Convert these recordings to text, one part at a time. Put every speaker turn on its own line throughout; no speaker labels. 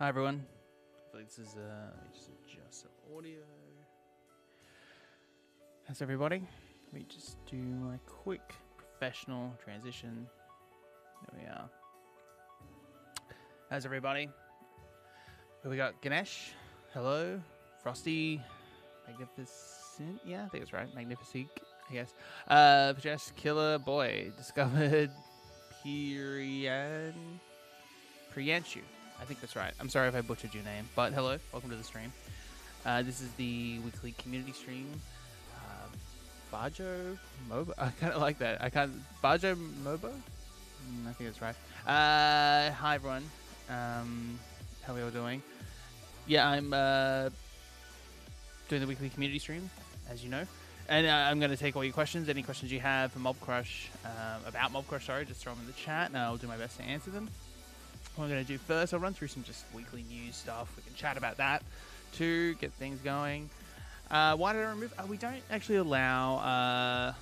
Hi everyone. Hopefully this is let me just adjust the audio. How's everybody? Let me just do my quick professional transition. There we are. How's everybody? We got Ganesh. Hello. Frosty. Magnificent. Yeah, I think it's right. Magnificent, I guess. Just Killer Boy. Discovered Priyanshu. I think that's right. I'm sorry if I butchered your name, but hello, welcome to the stream. This is the weekly community stream. Bajo Mobo. I kind of like that. Bajo Mobo. I think that's right. Hi everyone. How are we all doing? Yeah, I'm doing the weekly community stream, as you know, and I'm going to take all your questions. Any questions you have for Mobcrush, about Mobcrush, sorry, just throw them in the chat, and I'll do my best to answer them. What I'm going to do first, I'll run through some just weekly news stuff. We can chat about that to get things going. Why did I remove? We don't actually allow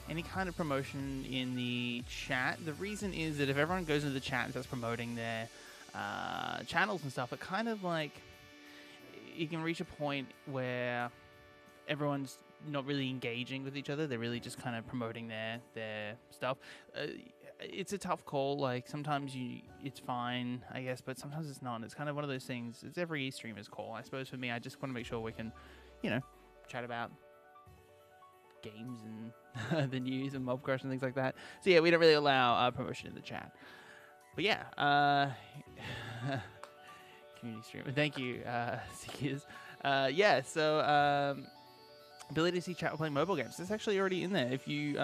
any kind of promotion in the chat. The reason is that if everyone goes into the chat and starts promoting their channels and stuff, it kind of like, you can reach a point where everyone's not really engaging with each other. They're really just kind of promoting their stuff. It's a tough call. Like sometimes it's fine, I guess, but sometimes it's not. It's kind of one of those things. It's every streamer's call, I suppose. For me, I just want to make sure we can, chat about games and the news and Mobcrush and things like that. So yeah, we don't really allow promotion in the chat. But yeah, community stream. Thank you, Seekers. Yeah, so ability to see chat while playing mobile games. That's actually already in there. If you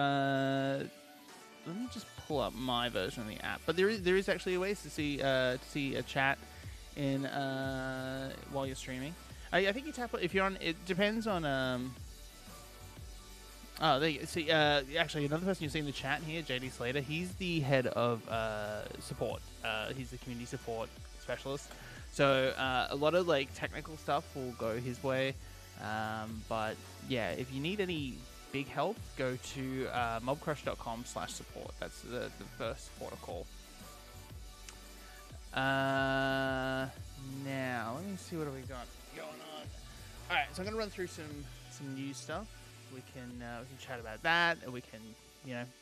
let me just pull up my version of the app. But there is actually a way to see a chat in while you're streaming. I think you tap if you're on. It depends on. Oh, there you see. Actually, another person you see in the chat here, JD Slater. He's the head of support. He's the community support specialist. So a lot of like technical stuff will go his way. But yeah, if you need any big help, go to mobcrush.com/support. That's the first support call. Now let me see what we got going on. All right, so I'm gonna run through some news stuff. We can chat about that, and we can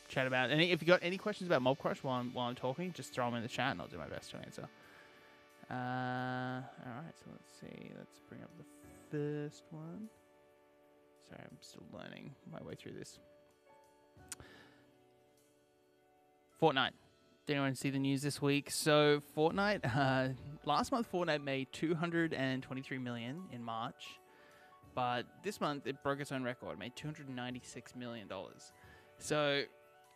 chat about if you got any questions about Mobcrush while I'm talking, just throw them in the chat, and I'll do my best to answer. All right, so let's see. Let's bring up the first one. Sorry, I'm still learning my way through this. Fortnite. Did anyone see the news this week? So Fortnite, last month Fortnite made $223 million in March, but this month it broke its own record. It made $296 million. So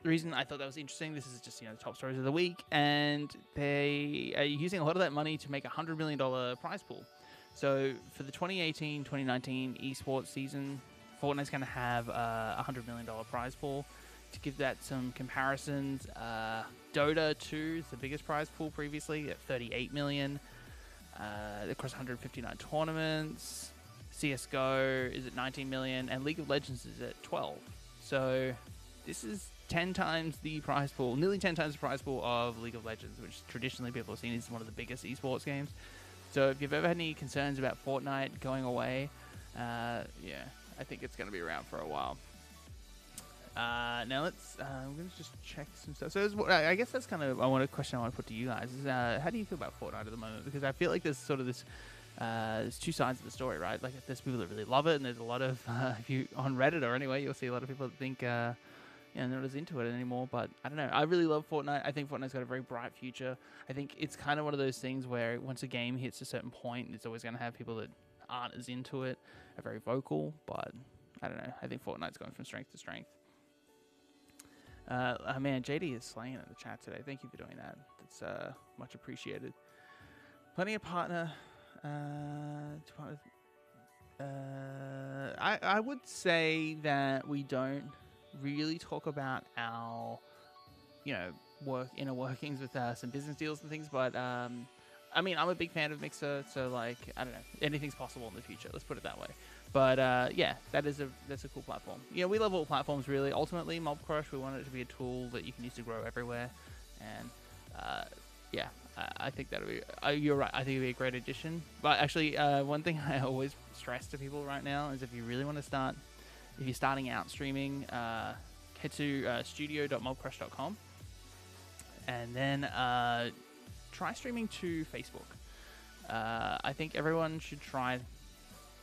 the reason I thought that was interesting, this is just the top stories of the week, and they are using a lot of that money to make a $100 million prize pool. So for the 2018-2019 esports season, Fortnite's going to have a $100 million prize pool. To give that some comparisons, Dota 2 is the biggest prize pool previously at $38 million. Across 159 tournaments. CSGO is at $19 million, and League of Legends is at 12. So this is 10 times the prize pool, nearly 10 times the prize pool of League of Legends, which traditionally people have seen is one of the biggest esports games. So if you've ever had any concerns about Fortnite going away, yeah, I think it's going to be around for a while. Now let's, I'm going to just check some stuff. So I guess that's kind of a question I want to put to you guys is, how do you feel about Fortnite at the moment? Because I feel like there's sort of this, there's two sides of the story, right? Like there's people that really love it, and there's a lot of, if you on Reddit or anyway, you'll see a lot of people that think, they're not as into it anymore. But I don't know. I really love Fortnite. I think Fortnite's got a very bright future. I think it's kind of one of those things where once a game hits a certain point, it's always going to have people that aren't as into it, are very vocal. But I don't know. I think Fortnite's going from strength to strength. Man, JD is slaying in the chat today. Thank you for doing that. That's much appreciated. Plenty of partner. I would say that we don't really talk about our, inner workings with some business deals and things. But I mean, I'm a big fan of Mixer, so like, I don't know, anything's possible in the future. Let's put it that way. But yeah, that's a cool platform. We love all platforms really. Ultimately, Mobcrush, we want it to be a tool that you can use to grow everywhere. And yeah, I think that'll be. You're right. I think it'd be a great addition. But actually, one thing I always stress to people right now is if you really want to start, if you're starting out streaming, head to studio.mobcrush.com and then try streaming to Facebook. I think everyone should try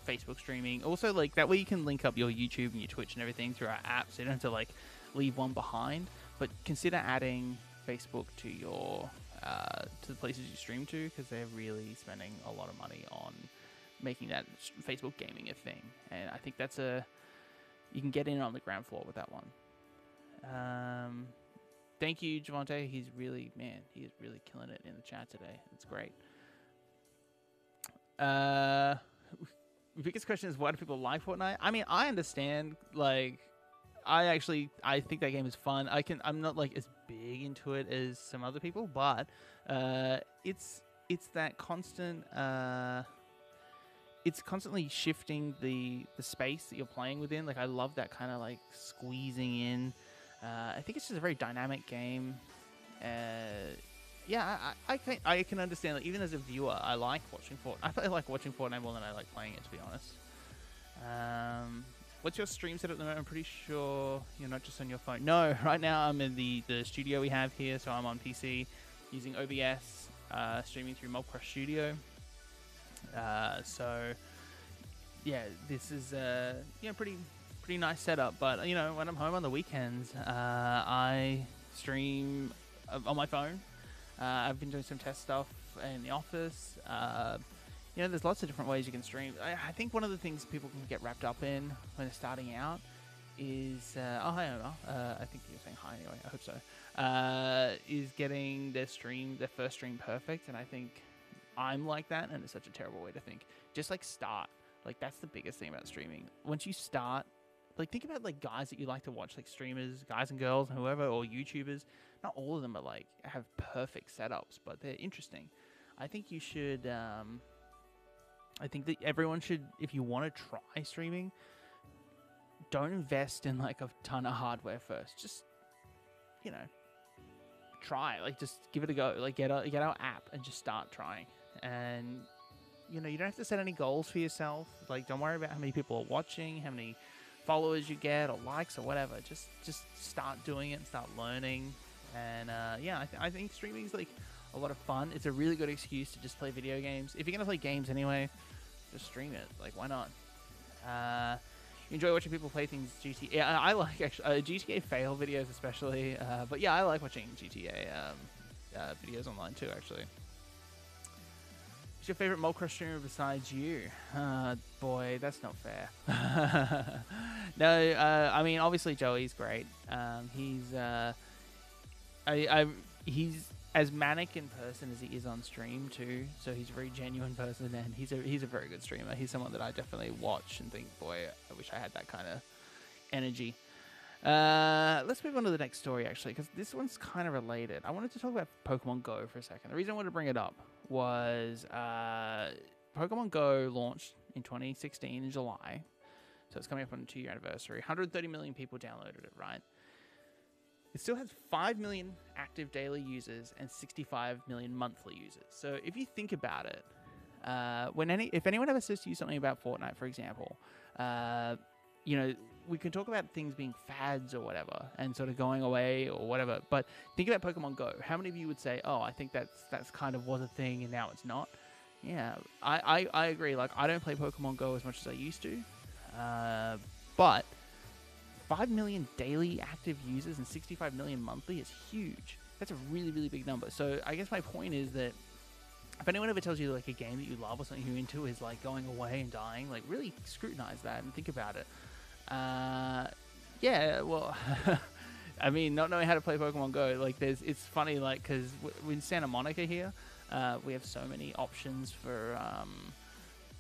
Facebook streaming. Also, like that way you can link up your YouTube and your Twitch and everything through our app, so you don't have to like leave one behind. But consider adding Facebook to your to the places you stream to, because they're really spending a lot of money on making that Facebook gaming a thing. And I think that's you can get in on the ground floor with that one. Thank you, Javante. He is really killing it in the chat today. It's great. The biggest question is, why do people like Fortnite? I mean, I understand. Like, I think that game is fun. I'm not like as big into it as some other people, but it's that constant. It's constantly shifting the space that you're playing within. Like, I love that kind of like squeezing in. I think it's just a very dynamic game. Yeah, I can understand. Like, even as a viewer, I like watching Fortnite. I like watching Fortnite more than I like playing it, to be honest. What's your stream set at the moment? I'm pretty sure you're not just on your phone. No, right now I'm in the studio we have here, so I'm on PC using OBS, streaming through Mobcrush Studio. So yeah, this is pretty nice setup. But when I'm home on the weekends, I stream on my phone. I've been doing some test stuff in the office. There's lots of different ways you can stream. I think one of the things people can get wrapped up in when they're starting out is... hi, Omar. I think you're saying hi anyway. I hope so. Is getting their first stream perfect. And I think I'm like that, and it's such a terrible way to think. Just, like, start. Like, that's the biggest thing about streaming. Once you start... Like, think about, like, guys that you like to watch, like, streamers, guys and girls, whoever, or YouTubers. Not all of them are, like, have perfect setups, but they're interesting. I think you should... I think that everyone should, if you want to try streaming, don't invest in like a ton of hardware first. Just, try. Like, just give it a go. Like, get our app and just start trying. And, you don't have to set any goals for yourself. Like, don't worry about how many people are watching, how many followers you get, or likes, or whatever. Just start doing it and start learning. And, I think streaming is like a lot of fun. It's a really good excuse to just play video games. If you're gonna play games anyway, just stream it. Like, why not? You enjoy watching people play things. GTA. Yeah, I like actually GTA fail videos especially. But yeah, I like watching GTA videos online too. Actually, who's your favorite Mobcrush streamer besides you? Boy, that's not fair. No, I mean, obviously Joey's great. He's as manic in person as he is on stream too, so he's a very genuine person, and he's a very good streamer. He's someone that I definitely watch and think, boy, I wish I had that kind of energy. Let's move on to the next story, actually, because this one's kind of related. I wanted to talk about Pokemon Go for a second. The reason I wanted to bring it up was Pokemon Go launched in 2016 in July, so it's coming up on a 2-year anniversary. 130 million people downloaded it, right? It still has 5 million active daily users and 65 million monthly users. So if you think about it, if anyone ever says to you something about Fortnite, for example, we can talk about things being fads or whatever and sort of going away or whatever. But think about Pokemon Go. How many of you would say, "Oh, I think that's kind of was a thing and now it's not"? Yeah, I agree. Like, I don't play Pokemon Go as much as I used to, but 5 million daily active users and 65 million monthly is huge. That's a really, really big number. So I guess my point is that if anyone ever tells you like a game that you love or something you're into is like going away and dying, like really scrutinize that and think about it. Yeah, well, I mean, not knowing how to play Pokemon Go, like it's funny, like, because in Santa Monica here, we have so many options for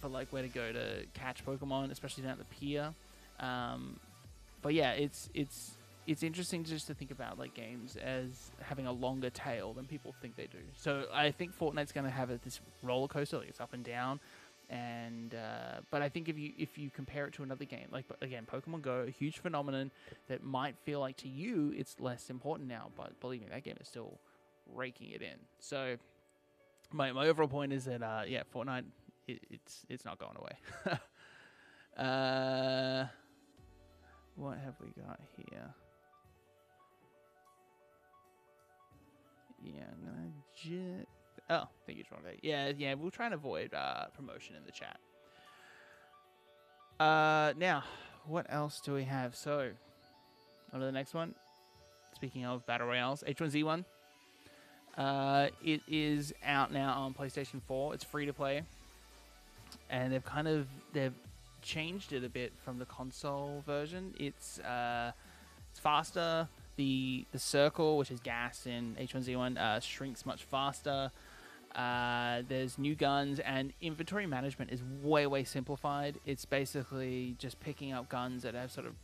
like where to go to catch Pokemon, especially down at the pier. But yeah, it's interesting just to think about like games as having a longer tail than people think they do. So I think Fortnite's going to have this roller coaster, like it's up and down. And but I think if you compare it to another game, like again, Pokemon Go, a huge phenomenon that might feel like to you it's less important now, but believe me, that game is still raking it in. So my overall point is that yeah, Fortnite it's not going away. What have we got here? Yeah, I'm gonna just. Oh, thank you, Toronto. Yeah, we'll try and avoid promotion in the chat. Now, what else do we have? So, on to the next one. Speaking of battle royales, H1Z1. It is out now on PlayStation 4. It's free to play, and they've changed it a bit from the console version. It's faster. The circle, which is gas in H1Z1, shrinks much faster. There's new guns, and inventory management is way simplified. It's basically just picking up guns that have sort of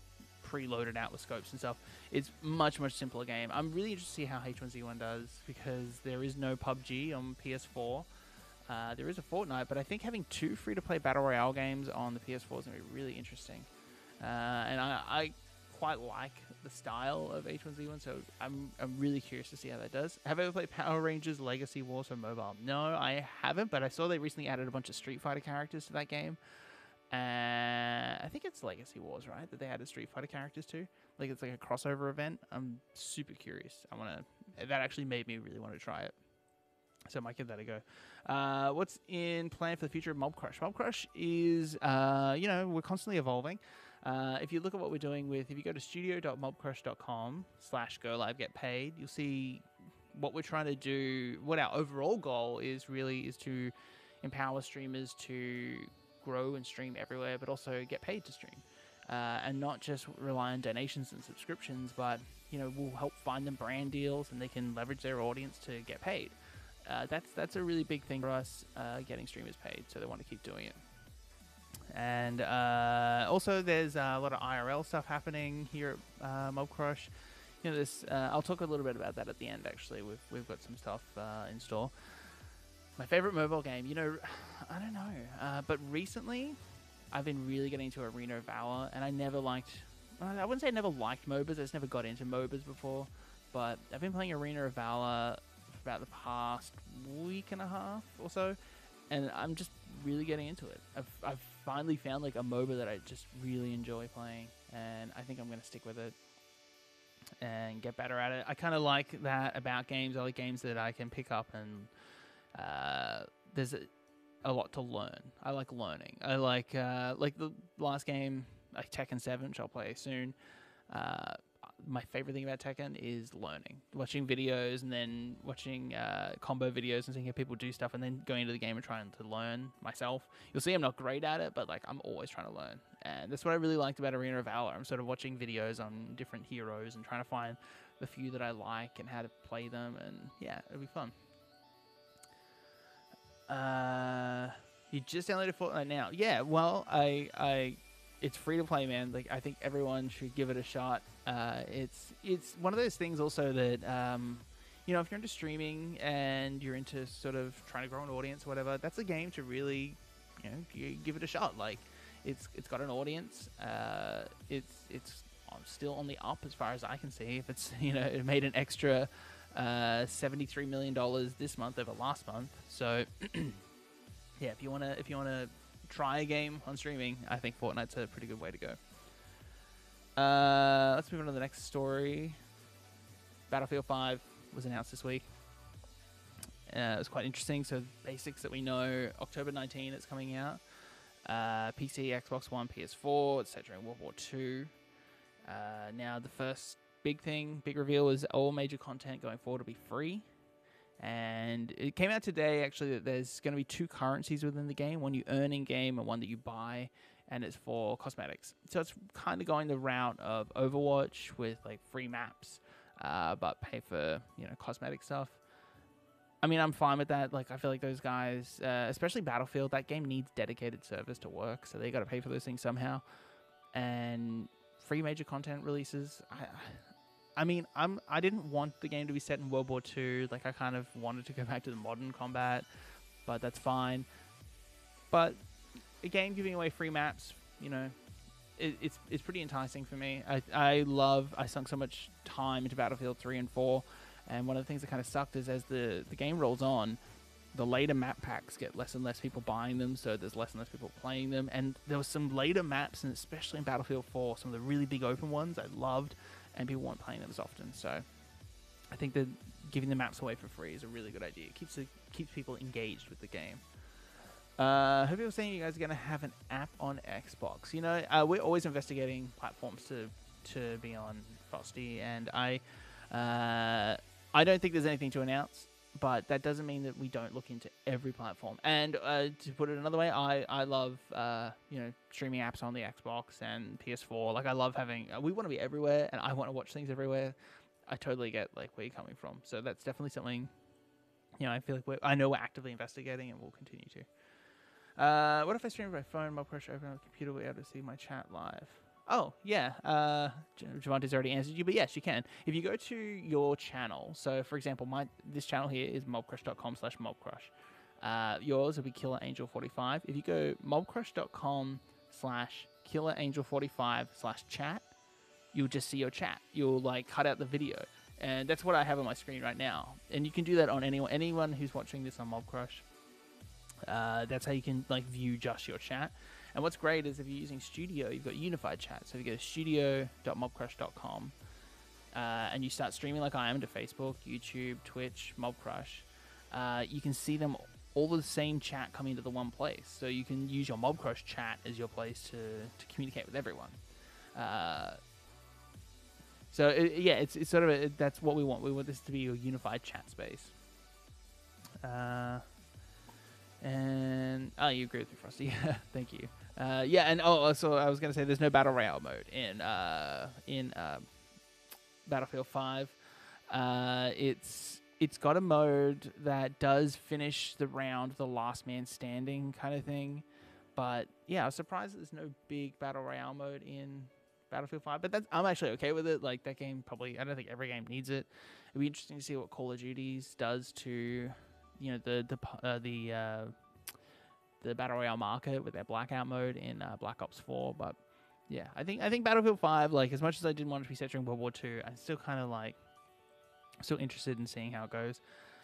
preloaded out with scopes and stuff. It's much simpler game. I'm really interested to see how H1Z1 does, because there is no PUBG on PS4. There is a Fortnite, but I think having 2 free-to-play Battle Royale games on the PS4 is going to be really interesting. And I quite like the style of H1Z1, so I'm really curious to see how that does. Have I ever played Power Rangers Legacy Wars for mobile? No, I haven't, but I saw they recently added a bunch of Street Fighter characters to that game. I think it's Legacy Wars, right? That they added Street Fighter characters to. Like, it's like a crossover event. I'm super curious. That actually made me really want to try it. So I might give that a go. What's in plan for the future of Mobcrush? Mobcrush is, we're constantly evolving. If you look at what we're doing if you go to studio.mobcrush.com/go-live-get-paid, you'll see what we're trying to do. What our overall goal is to empower streamers to grow and stream everywhere, but also get paid to stream. And not just rely on donations and subscriptions, but, we'll help find them brand deals, and they can leverage their audience to get paid. That's a really big thing for us, getting streamers paid, so they want to keep doing it. And also, there's a lot of IRL stuff happening here at Mobcrush. I'll talk a little bit about that at the end. Actually, we've got some stuff in store. My favorite mobile game, I don't know, but recently I've been really getting into Arena of Valor, and I wouldn't say I never liked MOBAs. I just never got into MOBAs before, but I've been playing Arena of Valor for about the past week and a half or so, and I'm just really getting into it. I've finally found like a MOBA that I just really enjoy playing, and I think I'm going to stick with it and get better at it. I kind of like that about games. I like games that I can pick up and there's a lot to learn. I like learning. I like the last game, like Tekken 7, which I'll play soon. My favorite thing about Tekken is learning, watching videos, and then watching combo videos and seeing how people do stuff, and then going into the game and trying to learn myself. You'll see I'm not great at it, but like I'm always trying to learn, and that's what I really liked about Arena of Valor. I'm sort of watching videos on different heroes and trying to find the few that I like and how to play them, and yeah, it'll be fun. You just downloaded Fortnite now? Yeah, well, it's free to play, man. Like, I think everyone should give it a shot. It's one of those things also that, if you're into streaming and you're into sort of trying to grow an audience or whatever, that's a game to really, you give it a shot. Like, it's got an audience. It's still on the up as far as I can see. If it's, it made an extra $73 million this month over last month. So, yeah, if you wanna try a game on streaming, I think Fortnite's a pretty good way to go. Let's move on to the next story. Battlefield 5 was announced this week. It was quite interesting. So basics that we know: October 19, it's coming out. PC, Xbox One, PS4, etc. in World War II. Now the first big reveal is all major content going forward will be free. And it came out today, actually, that there's going to be 2 currencies within the game. One you earn in-game and one that you buy, and it's for cosmetics. So it's kind of going the route of Overwatch with, like, free maps, but pay for, cosmetic stuff. I mean, I'm fine with that. Like, I feel like those guys, especially Battlefield, that game needs dedicated servers to work, so they got to pay for those things somehow. And free major content releases, I mean, I didn't want the game to be set in World War II. Like, I kind of wanted to go back to the modern combat, but that's fine. But a game giving away free maps, it's pretty enticing for me. I sunk so much time into Battlefield 3 and 4, And one of the things that kind of sucked is as the game rolls on, the later map packs get less and less people buying them, so there's less and less people playing them. And there was some later maps, and especially in Battlefield 4, some of the really big open ones I loved, and people weren't playing them as often. So I think that giving the maps away for free is a really good idea. It keeps people engaged with the game. Hope you were saying you guys are going to have an app on Xbox. You know, we're always investigating platforms to be on, Frosty, and I don't think there's anything to announce, but that doesn't mean that we don't look into every platform. And to put it another way, I love streaming apps on the Xbox and PS4. Like, I love having. We want to be everywhere, and I want to watch things everywhere. I totally get like where you're coming from. So that's definitely something. You know, I feel like I know we're actively investigating, and we'll continue to. What if I stream my phone, Mobcrush, open up the computer, we'll be able to see my chat live? Oh, yeah. Javante's already answered you, but yes, you can. If you go to your channel, so for example, this channel here is mobcrush.com/mobcrush. Yours will be KillerAngel45. If you go mobcrush.com/KillerAngel45/chat, you'll just see your chat. You'll like cut out the video. And that's what I have on my screen right now. And you can do that on anyone who's watching this on Mobcrush. That's how you can like view just your chat. And what's great is if you're using Studio, you've got unified chat. So if you go to studio.mobcrush.com and you start streaming like I am to Facebook, YouTube, Twitch, Mobcrush, you can see them all the same chat coming into the one place. So you can use your Mobcrush chat as your place to communicate with everyone. It's sort of that's what we want. We want this to be a unified chat space. And you agree with me, Frosty? Thank you. So I was gonna say there's no battle royale mode in Battlefield 5. It's got a mode that does finish the round, the last man standing kind of thing. But yeah, I was surprised that there's no big battle royale mode in Battlefield 5. But I'm actually okay with it. Like that game probably, I don't think every game needs it. It'd be interesting to see what Call of Duty's does to, you know, the battle royale market with their blackout mode in Black Ops 4. But yeah, I think Battlefield 5, like as much as I didn't want it to be set during World War II, I'm still kind of like still interested in seeing how it goes.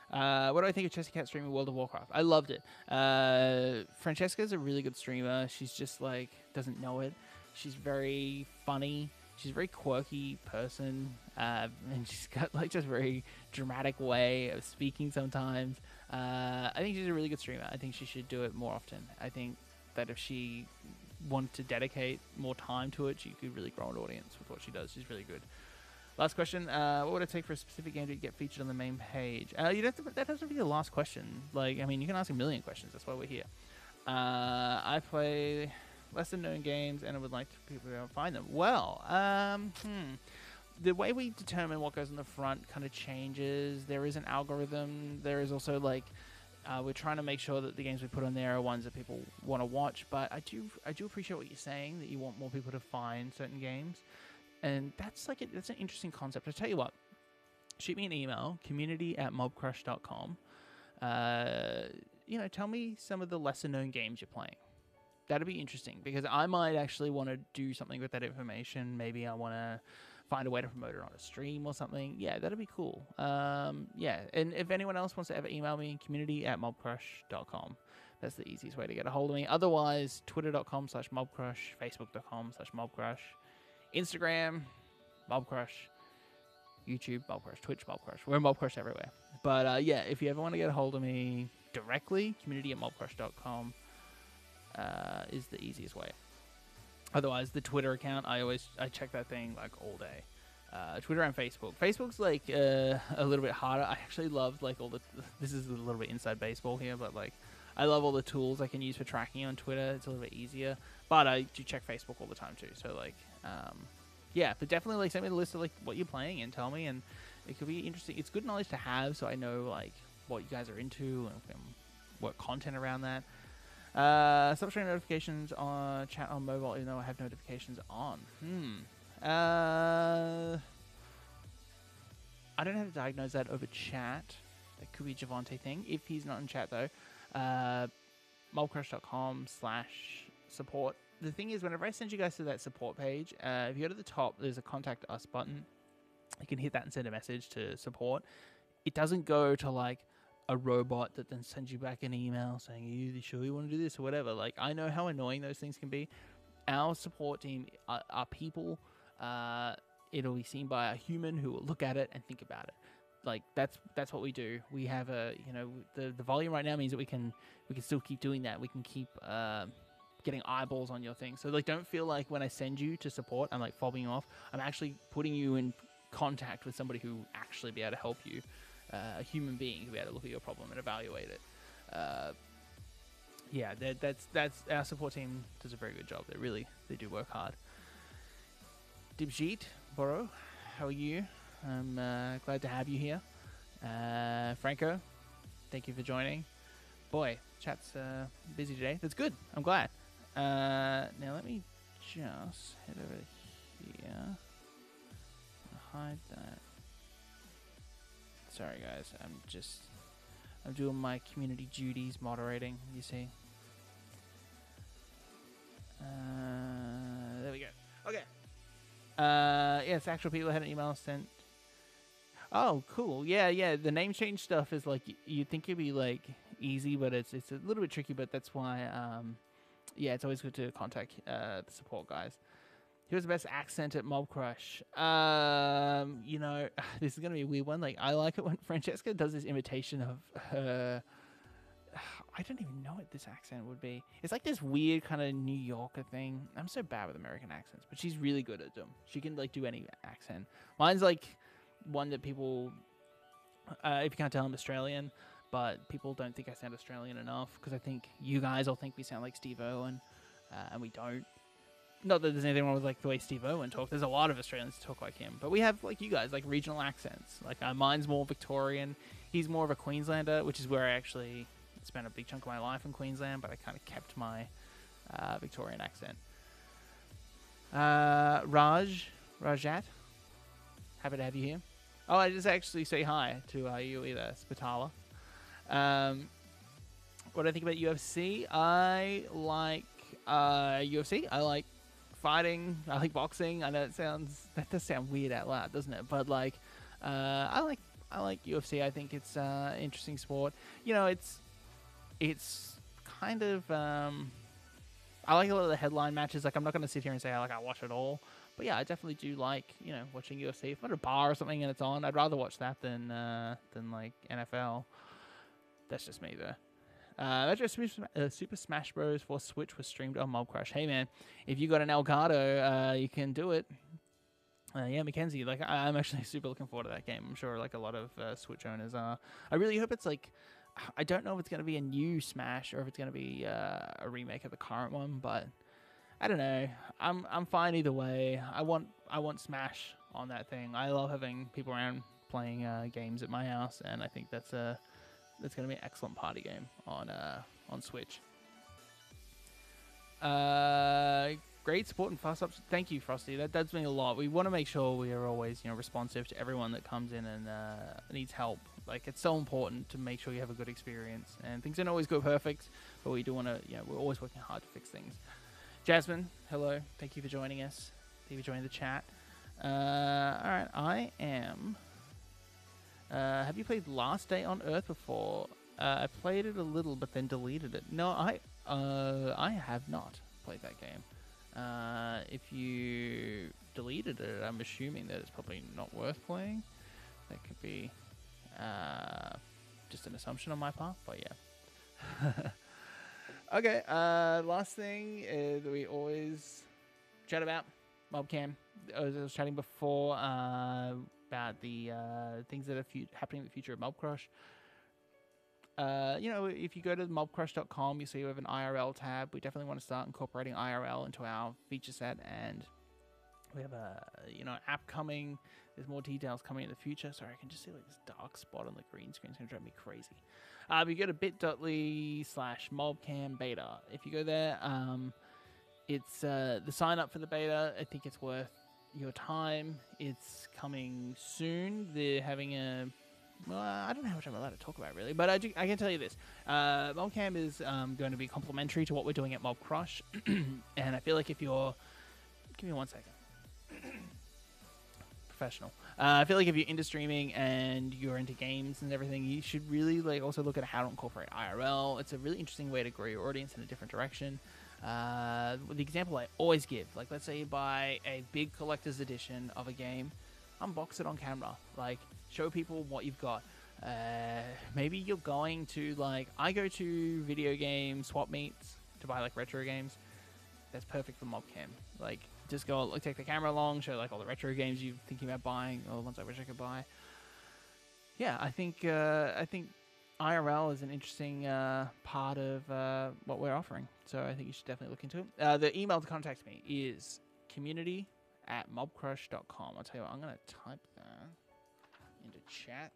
What do I think of Chessy Cat streaming World of Warcraft? I loved it. Francesca's a really good streamer. She's just like doesn't know it. She's very funny. She's a very quirky person, and she's got like just very dramatic way of speaking sometimes. I think she's a really good streamer. I think she should do it more often. I think that if she wanted to dedicate more time to it, she could really grow an audience with what she does. She's really good. Last question. What would it take for a specific game to get featured on the main page? That has to be the last question. Like, I mean, you can ask a million questions. That's why we're here. I play less than known games, and I would like people to be able to find them. Well, the way we determine what goes in the front kind of changes. There is an algorithm. There is also like we're trying to make sure that the games we put on there are ones that people want to watch. But I do appreciate what you're saying, that you want more people to find certain games, and that's an interesting concept. I'll tell you what. Shoot me an email, community@mobcrush.com. Tell me some of the lesser known games you're playing. That'd be interesting because I might actually want to do something with that information. Maybe I want to find a way to promote it on a stream or something. Yeah, that'd be cool. And if anyone else wants to ever email me, community@mobcrush.com. That's the easiest way to get a hold of me. Otherwise, twitter.com/mobcrush, facebook.com/mobcrush, Instagram, mobcrush, YouTube, Mobcrush, Twitch, Mobcrush. We're Mobcrush everywhere. But if you ever want to get a hold of me directly, community@mobcrush.com is the easiest way. Otherwise, the Twitter account, I check that thing like all day. Twitter and Facebook. Facebook's like a little bit harder. I actually love like this is a little bit inside baseball here, but like I love all the tools I can use for tracking on Twitter. It's a little bit easier. But I do check Facebook all the time too. So like but definitely like send me the list of like what you're playing and tell me, and it could be interesting. It's good knowledge to have, so I know like what you guys are into and what content around that. Stop showing notifications on chat on mobile, even though I have notifications on. I don't have to diagnose that over chat. That could be a Javante thing. If he's not in chat though, mobcrush.com/support. The thing is, whenever I send you guys to that support page, if you go to the top, there's a contact us button. you can hit that and send a message to support. It doesn't go to like a robot that then sends you back an email saying, "Are you sure you want to do this?" or whatever. Like, I know how annoying those things can be. Our support team are people. It'll be seen by a human who will look at it and think about it. Like, that's what we do. We have a, you know, the volume right now means that we can still keep doing that. We can keep getting eyeballs on your thing. So like, don't feel like when I send you to support, I'm like fobbing you off. I'm actually putting you in contact with somebody who actually be able to help you, a human being who be able to look at your problem and evaluate it. Yeah, that's our support team does a very good job. They do work hard. Dibjeet Boro, how are you? I'm glad to have you here. Franco, thank you for joining. Boy, chat's busy today. That's good. I'm glad. Now let me just head over here. Hide that. Sorry guys, I'm doing my community duties, moderating, you see. There we go. Okay. Yes, actual people had an email sent. Oh, cool. Yeah. The name change stuff is like, you'd think it'd be like easy, but it's a little bit tricky. But that's why, yeah, it's always good to contact the support guys. Who's the best accent at Mobcrush? You know, this is gonna be a weird one. Like, I like it when Francesca does this imitation of her. I don't even know what this accent would be. It's like this weird kind of New Yorker thing. I'm so bad with American accents, but she's really good at them. She can like do any accent. Mine's like one that people, if you can't tell, I'm Australian, but people don't think I sound Australian enough because I think you guys all think we sound like Steve Irwin, and we don't. Not that there's anything wrong with like the way Steve Irwin talks. There's a lot of Australians who talk like him, but we have like you guys, like regional accents. Like mine's more Victorian. He's more of a Queenslander, which is where I actually spent a big chunk of my life in Queensland, but I kind of kept my Victorian accent. Rajat, happy to have you here. Oh, I just actually say hi to you either, Spatala. What do I think about UFC? I like UFC. I like fighting. I like boxing. I know that does sound weird out loud, doesn't it? But like, I like UFC. I think it's an interesting sport. You know, it's kind of I like a lot of the headline matches. Like, I'm not going to sit here and say I watch it all, but yeah, I definitely do like, you know, watching UFC. If I'm at a bar or something and it's on, I'd rather watch that than like NFL. That's just me though. Super Smash Bros. For Switch was streamed on Mobcrush. Hey man, if you got an Elgato, you can do it. Yeah, Mackenzie, like I'm actually super looking forward to that game. I'm sure like a lot of Switch owners are. I really hope it's like, I don't know if it's going to be a new Smash or if it's going to be a remake of the current one, but I don't know. I'm fine either way. I want Smash on that thing. I love having people around playing games at my house, and I think that's going to be an excellent party game on Switch. Great support and fast ups. Thank you, Frosty. That does mean a lot. We want to make sure we are always, you know, responsive to everyone that comes in and needs help. Like, it's so important to make sure you have a good experience. And things don't always go perfect, but we do want to, you know, we're always working hard to fix things. Jasmine, hello. Thank you for joining us. Thank you for joining the chat. All right, I am. Have you played Last Day on Earth before? I played it a little, but then deleted it. No, I have not played that game. If you deleted it, I'm assuming that it's probably not worth playing. That could be just an assumption on my part, but yeah. Okay, last thing that we always chat about, Mobcam. I was chatting before about the things that are happening in the future of Mobcrush. You know, if you go to mobcrush.com, you see we have an IRL tab. We definitely want to start incorporating IRL into our feature set, and we have a app coming. There's more details coming in the future. Sorry, I can just see like this dark spot on the green screen. It's going to drive me crazy. If you go to bit.ly/mobcam beta, if you go there, it's the sign up for the beta. I think it's worth your time. It's coming soon. They're having a well, I don't know how much I'm allowed to talk about really, but I can tell you this. Mobcam is going to be complementary to what we're doing at Mobcrush, and I feel like if you're... Give me 1 second. professional. I feel like if you're into streaming and you're into games and everything, you should really like also look at how to incorporate IRL. It's a really interesting way to grow your audience in a different direction. The example I always give, like let's say you buy a big collector's edition of a game, unbox it on camera, like show people what you've got. Maybe you're going to like, I go to video game swap meets to buy like retro games. That's perfect for Mobcam. Like, just go, like, take the camera along, show like all the retro games you're thinking about buying, or the ones I wish I could buy. Yeah, I think IRL is an interesting part of what we're offering. So I think you should definitely look into it. The email to contact me is community@mobcrush.com. I'll tell you what, I'm gonna type that into chat.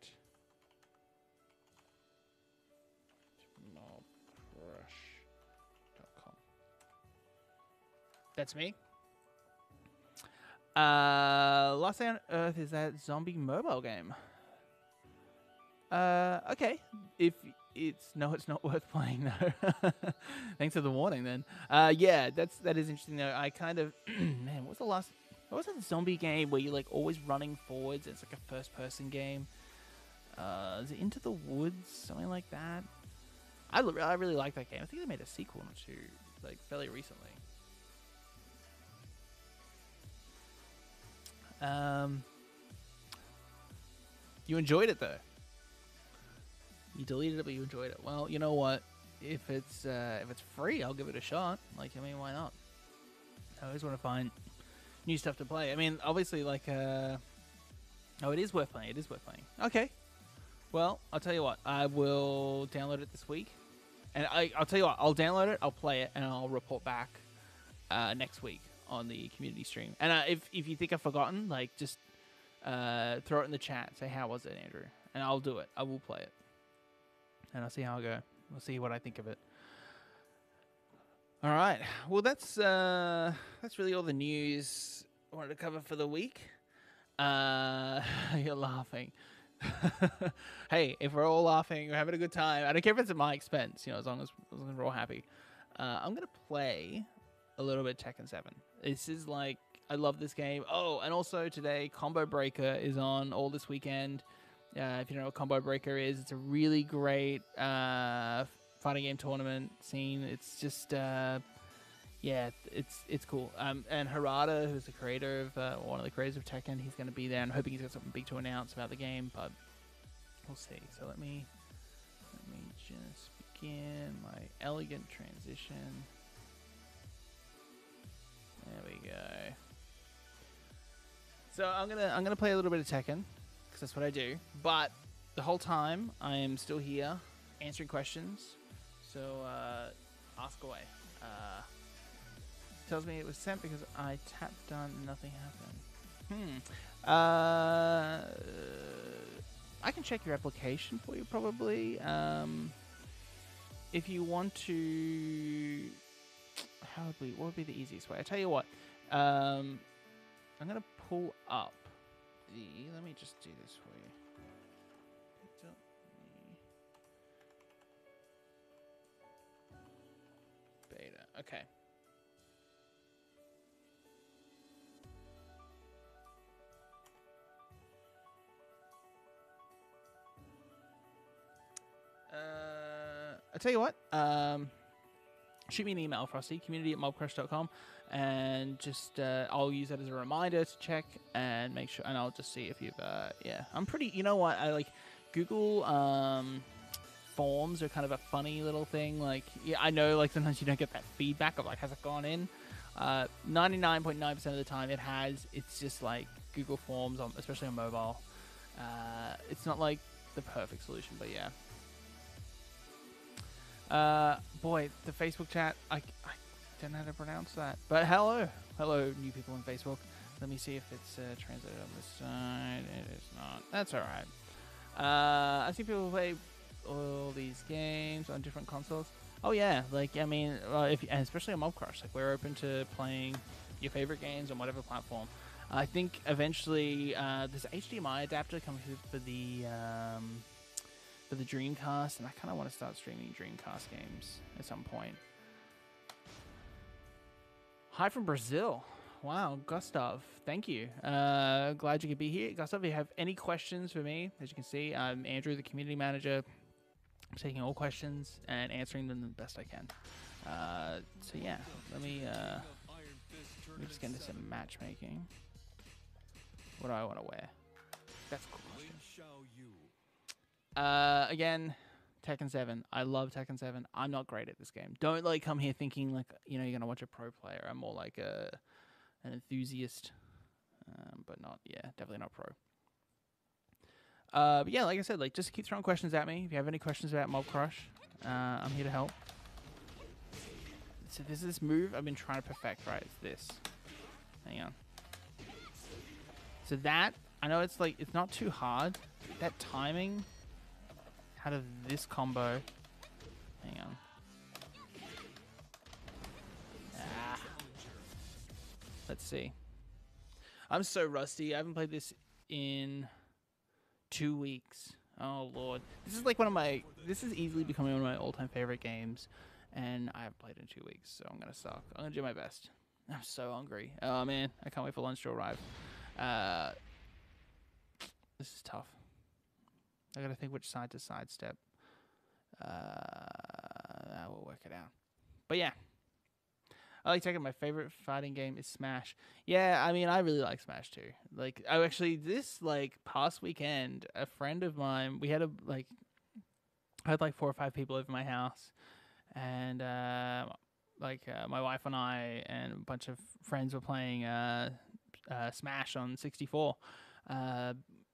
Mobcrush.com. That's me. Last Day on Earth is that zombie mobile game. Okay. If it's not worth playing though. Thanks for the warning then. Yeah, that is interesting though. I kind of man, what was that zombie game where you're like always running forwards? It's like a first person game. Is it Into the Woods? Something like that. I really like that game. I think they made a sequel or two, like fairly recently. You enjoyed it though. You deleted it, but you enjoyed it. Well, you know what? If it's free, I'll give it a shot. Like, I mean, why not? I always want to find new stuff to play. I mean, obviously, like, oh, it is worth playing. It is worth playing. Okay. Well, I'll tell you what. I will download it this week, and I'll tell you what. I'll download it. I'll play it, and I'll report back next week on the community stream. And if you think I've forgotten, like, just throw it in the chat. Say, how was it, Andrew? And I'll do it. I will play it. And I'll see how I go. We'll see what I think of it. All right. Well, that's really all the news I wanted to cover for the week. You're laughing. Hey, if we're all laughing, we're having a good time. I don't care if it's at my expense, you know, as long as we're all happy. I'm gonna play a little bit Tekken 7. This is like, I love this game. Oh, and also today, Combo Breaker is on all this weekend. If you don't know what Combo Breaker is, it's a really great fighting game tournament scene. It's just, yeah, it's cool. And Harada, who's the creator of one of the creators of Tekken, he's going to be there. I'm hoping he's got something big to announce about the game, but we'll see. So let me just begin my elegant transition. There we go. So I'm gonna play a little bit of Tekken, because that's what I do. But the whole time, I am still here answering questions. So ask away. Tells me it was sent because I tapped done and nothing happened. I can check your application for you probably. If you want to, what would be the easiest way? I tell you what. I'm gonna pull up the. Let me just do this for you. Beta. Okay. I'll tell you what. Shoot me an email, Frosty, community@mobcrush.com, and just I'll use that as a reminder to check and make sure, and I'll just see if you've yeah. I'm pretty. You know what? I like Google forms are kind of a funny little thing. Like, yeah, I know like sometimes you don't get that feedback of like, has it gone in? 99.9% of the time it has. It's just like Google Forms, especially on mobile. It's not like the perfect solution, but yeah. Boy, the Facebook chat, I don't know how to pronounce that. But hello, new people on Facebook. Let me see if it's translated on this side. It is not. That's all right. I see people play all these games on different consoles. Oh yeah, like I mean, especially on Mobcrush, like we're open to playing your favorite games on whatever platform. I think eventually there's an HDMI adapter coming for the Dreamcast, and I kind of want to start streaming Dreamcast games at some point. Hi from Brazil. Wow, Gustav, thank you. Glad you could be here. Gustav, if you have any questions for me, as you can see, I'm Andrew, the community manager. I'm taking all questions and answering them the best I can. So yeah, let me just get into some matchmaking. What do I want to wear? That's a cool question. Again, Tekken 7. I love Tekken 7. I'm not great at this game. Don't like come here thinking like you're gonna watch a pro player. I'm more like an enthusiast, but not definitely not pro. But yeah, like I said, like just keep throwing questions at me. If you have any questions about Mobcrush, I'm here to help. So this is this move I've been trying to perfect, right? It's this. Hang on. So that, I know it's like, it's not too hard. That timing out of this combo. Hang on. Let's see. I'm so rusty. I haven't played this in 2 weeks. Oh, Lord. This is like this is easily becoming one of my all-time favorite games. And I haven't played in 2 weeks, so I'm going to suck. I'm going to do my best. I'm so hungry. Oh, man. I can't wait for lunch to arrive. This is tough. I got to think which side to sidestep. We'll work it out. But yeah. I like Tekken. My favorite fighting game is Smash. Yeah, I mean, I really like Smash too. Like, actually, this past weekend, a friend of mine, I had like 4 or 5 people over my house, and my wife and I and a bunch of friends were playing Smash on 64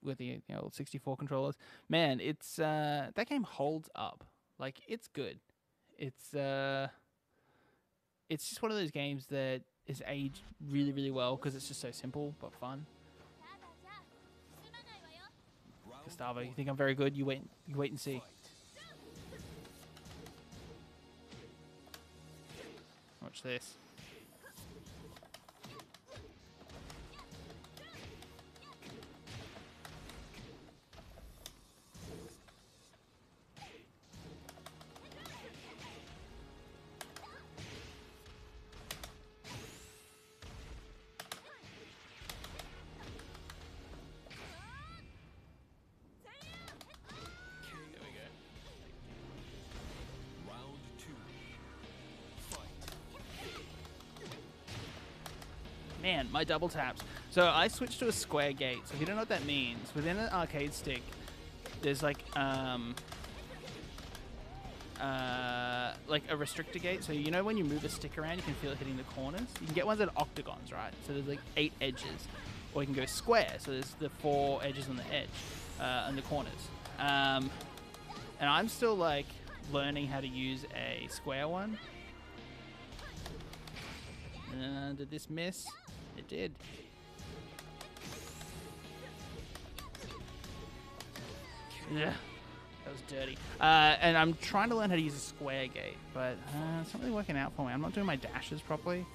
with the old 64 controllers. Man, it's that game holds up. Like, it's good. It's just one of those games that is aged really, really well because it's just so simple but fun. Gustavo, you think I'm very good? You wait and see. Watch this. Man, my double taps. So I switched to a square gate. So if you don't know what that means, within an arcade stick, there's like a restrictor gate. So you know when you move a stick around, you can feel it hitting the corners. You can get ones that are octagons, right? So there's like 8 edges, or you can go square. So there's the 4 edges on the edge, and the corners. And I'm still like learning how to use a square one. Did this miss? It did. Yeah, that was dirty. And I'm trying to learn how to use a square gate, but it's not really working out for me. I'm not doing my dashes properly.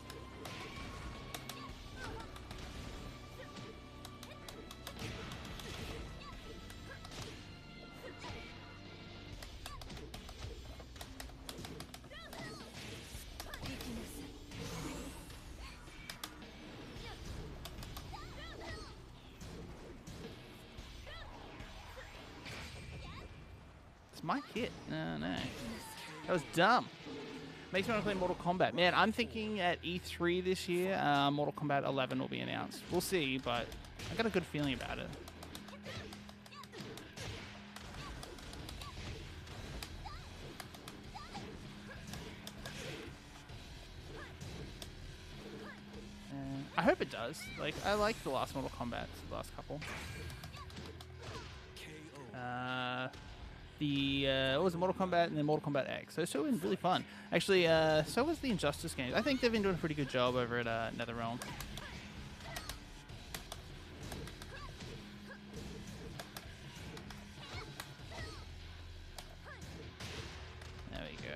My kit. No. That was dumb. Makes me want to play Mortal Kombat. Man, I'm thinking at E3 this year, Mortal Kombat 11 will be announced. We'll see, but I got a good feeling about it. I hope it does. Like, I like the last Mortal Kombat, the last couple. What was it, Mortal Kombat and then Mortal Kombat X. Those 2 have been really fun. Actually, so was the Injustice games. I think they've been doing a pretty good job over at NetherRealm. There we go.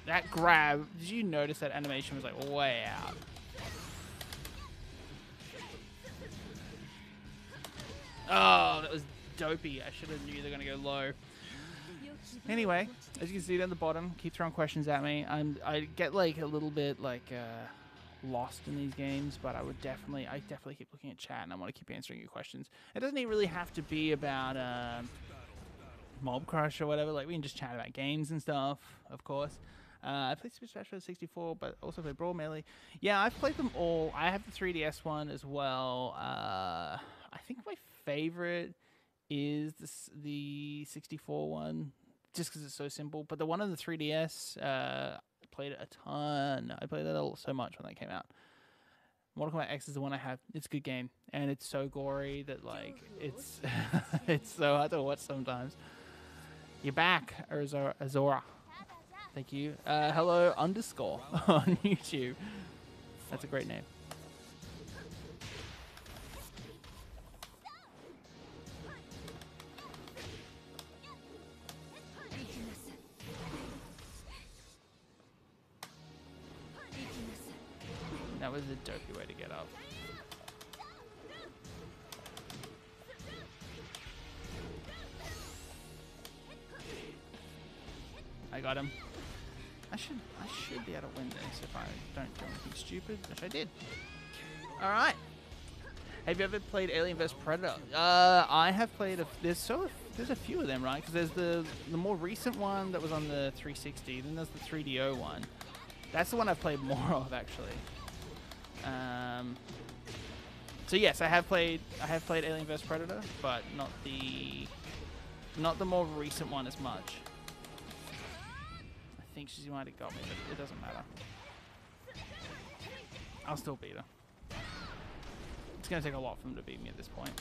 That grab, did you notice that animation was like way out? Oh, that was dopey. I should have knew they're going to go low. Anyway, as you can see down the bottom, keep throwing questions at me. I get like a little bit like lost in these games, but I definitely keep looking at chat and I want to keep answering your questions. It doesn't even really have to be about Mobcrush or whatever. Like we can just chat about games and stuff, of course. I played Super Smash Bros. 64, but also played Brawl Melee. Yeah, I've played them all. I have the 3DS one as well. I think my favorite is the 64 one, just because it's so simple. But the one on the 3DS, I played it a ton. I played that so much when that came out. Mortal Kombat X is the one I have. It's a good game, and it's so gory that like it's it's so hard to watch sometimes. You're back, Azora. Thank you. Hello underscore on YouTube. That's a great name. That was a dopey way to get up. I got him. I should be able to win this if I don't do anything stupid, which I did. All right. Have you ever played Alien vs Predator? I have played. There's a few of them, right? Because there's the more recent one that was on the 360. Then there's the 3DO one. That's the one I've played more of actually. So yes, I have played Alien vs Predator, but not the more recent one as much. I think she might have got me, but it doesn't matter. I'll still beat her. It's going to take a lot for them to beat me at this point.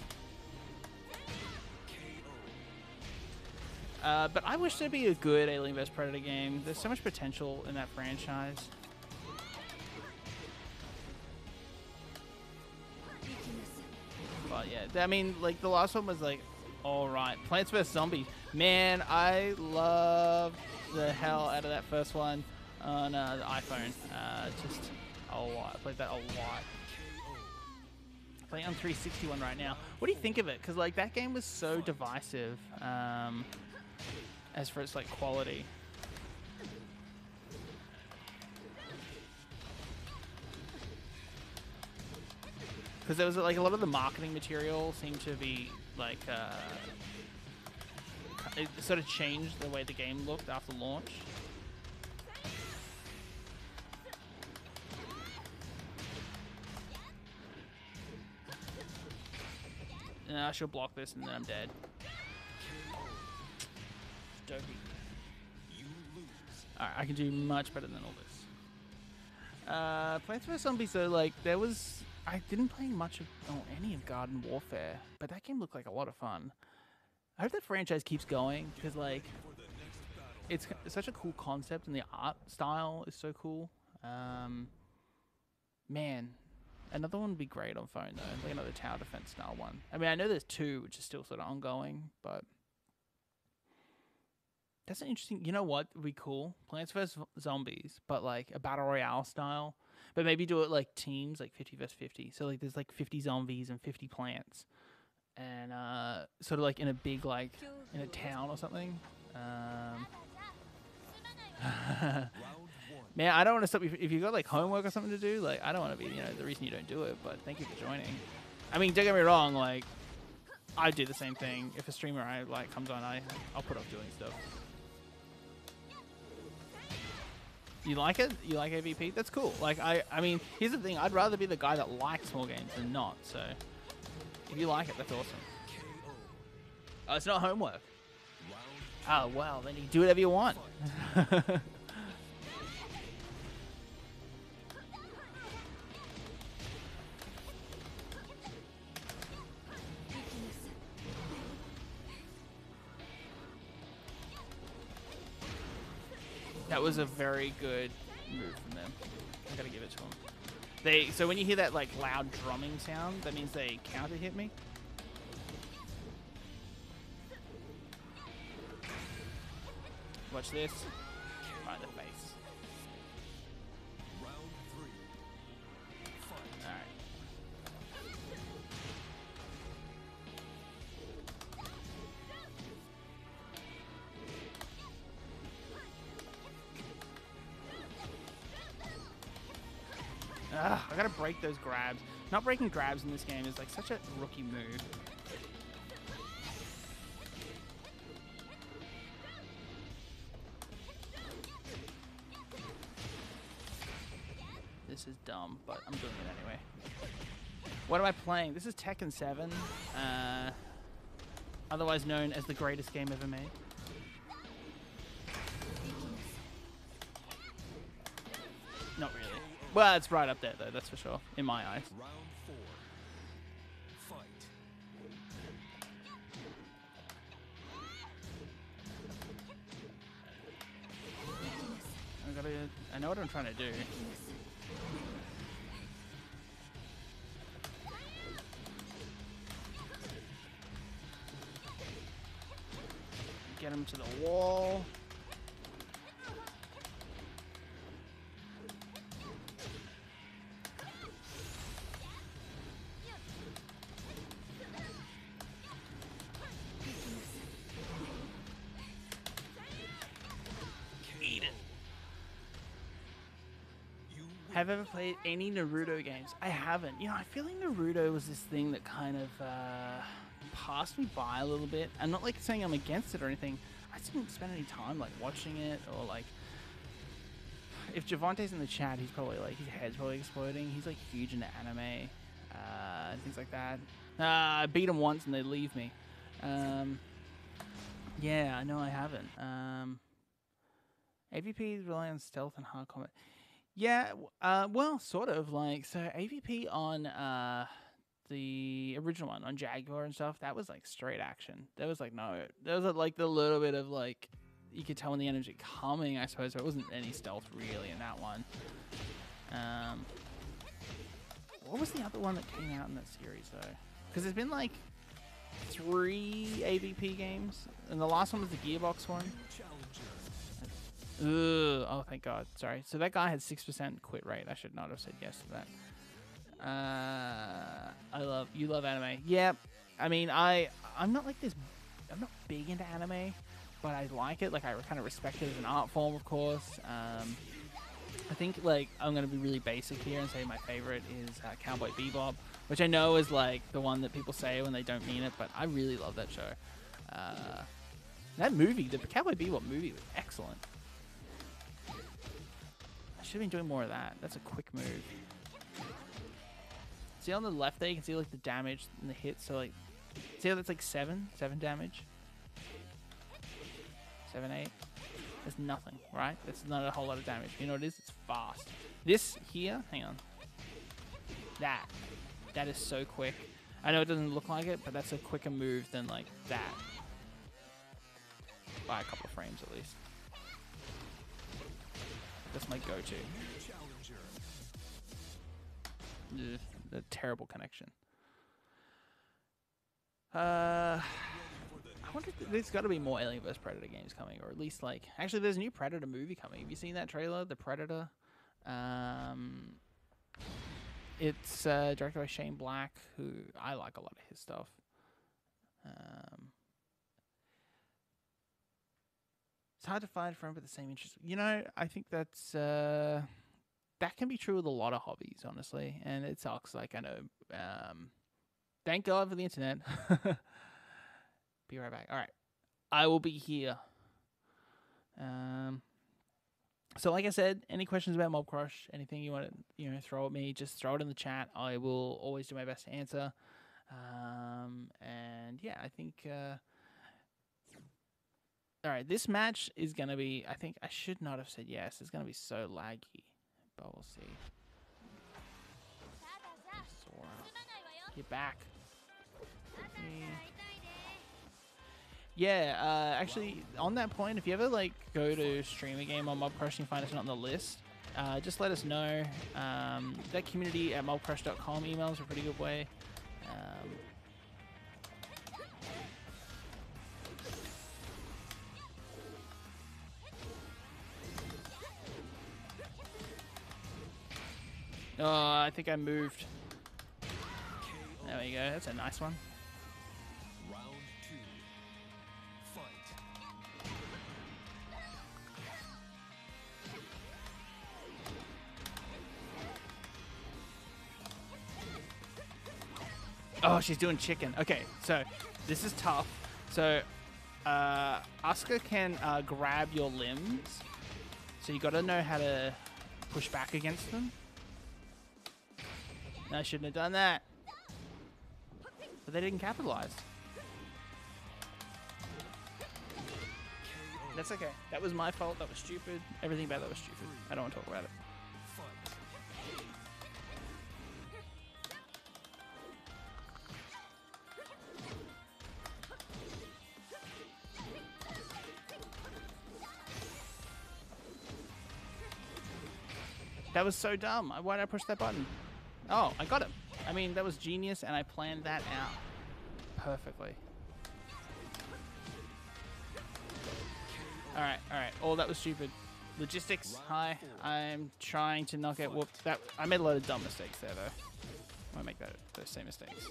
But I wish there'd be a good Alien vs Predator game. There's so much potential in that franchise. But yeah, I mean, like the last one was like, all right, Plants vs Zombies. Man, I love the hell out of that first one on the iPhone. Just a lot. I played that a lot. I'm playing on 361 right now. What do you think of it? Because like that game was so divisive as for its like quality. Because there was like a lot of the marketing material seemed to be like it sort of changed the way the game looked after launch. And I should block this and then I'm dead. Dopey. Alright, I can do much better than all this. Plants vs Zombies though, like I didn't play much of any of Garden Warfare, but that game looked like a lot of fun. I hope that franchise keeps going because like it's such a cool concept and the art style is so cool. Man, another one would be great on phone though, like another tower defense style one. I mean, I know there's two, which is still sort of ongoing, but that's an interesting. You know what would be cool? Plants vs Zombies, but like a battle royale style. But maybe do it like teams, like 50 vs 50. So like there's like 50 zombies and 50 plants, and sort of like in a big like in a town or something. Man, I don't want to stop you if you got like homework or something to do. Like I don't want to be the reason you don't do it. But thank you for joining. I mean, don't get me wrong. Like I do the same thing. If a streamer I like comes on, I'll put off doing stuff. You like it? You like AVP? That's cool. Like I mean, here's the thing. I'd rather be the guy that likes more games than not. So if you like it, that's awesome. Oh, it's not homework. Oh well, then you do whatever you want. That was a very good move from them. I gotta give it to them. So when you hear that like loud drumming sound, that means they counter hit me. Watch this. Right in the face. Alright. I gotta break those grabs. Not breaking grabs in this game is like such a rookie move. This is dumb, but I'm doing it anyway. What am I playing? This is Tekken 7, otherwise known as the greatest game ever made. Not really. Well, it's right up there, though, that's for sure, in my eyes.
Round 4. Fight.
I know what I'm trying to do. Get him to the wall. Eat it. Have I ever played any Naruto games? I haven't. You know, I feel like Naruto was this thing that kind of passed me by a little bit. I'm not like saying I'm against it or anything. I just didn't spend any time like watching it or like. If Javante's in the chat, he's probably like his head's probably exploding. He's like huge into anime and things like that. I beat him once and they leave me. Yeah, I know I haven't. AVP rely on stealth and hard combat. Yeah, well, sort of like so. AVP on the original one on Jaguar and stuff, that was like straight action. There was like no, there was like the little bit of like you could tell when the energy coming, I suppose. But it wasn't any stealth really in that one. What was the other one that came out in that series though? Because there's been like 3 AVP games, and the last one was the Gearbox one. Ugh, oh, thank God. Sorry. So that guy had 6% quit rate. I should not have said yes to that. You love anime. Yeah. I mean, I'm not like this. I'm not big into anime, but I like it. Like, I kind of respect it as an art form, of course. I think, like, I'm going to be really basic here and say my favorite is Cowboy Bebop, which I know is, like, the one that people say when they don't mean it, but I really love that show. That movie, the Cowboy Bebop movie, was excellent. I should have been doing more of that. That's a quick move. See on the left there, you can see like the damage and the hit. So like, see how that's like 7 damage, 7, 8. That's nothing, right? That's not a whole lot of damage. You know what it is? It's fast. This here, hang on. That is so quick. I know it doesn't look like it, but that's a quicker move than like that. By a couple of frames at least. That's my go-to. The terrible connection. I wonder if there's got to be more Alien vs Predator games coming, or at least like actually there's a new Predator movie coming. Have you seen that trailer? The Predator. It's directed by Shane Black, who I like a lot of his stuff. It's hard to find a friend with the same interest. You know, I think that's that can be true with a lot of hobbies, honestly, and it sucks. Like I know. Thank God for the internet. Be right back. All right, I will be here. So like I said, any questions about Mobcrush, anything you want to throw at me, just throw it in the chat. I will always do my best to answer. And yeah, I think. All right, this match is going to be, I think I should not have said yes. It's going to be so laggy, but we'll see. Sora. Get back. Yeah, actually, on that point, if you ever, like, go to stream a game on Mobcrush and you find it's not on the list, just let us know. That community at mobcrush.com emails are a pretty good way. Oh, I think I moved. There we go. That's a nice one.
Round 2. Fight.
Oh, she's doing chicken. Okay, so this is tough. So Asuka can grab your limbs. So you got to know how to push back against them. No, I shouldn't have done that. But they didn't capitalize. That's okay. That was my fault. That was stupid. Everything about that was stupid. I don't want to talk about it. That was so dumb. Why did I push that button? Oh, I got it. I mean, that was genius, and I planned that out perfectly. All right. Oh, that was stupid. Logistics. Hi. I'm trying to not get whooped. I made a lot of dumb mistakes there, though. I won't make those same mistakes.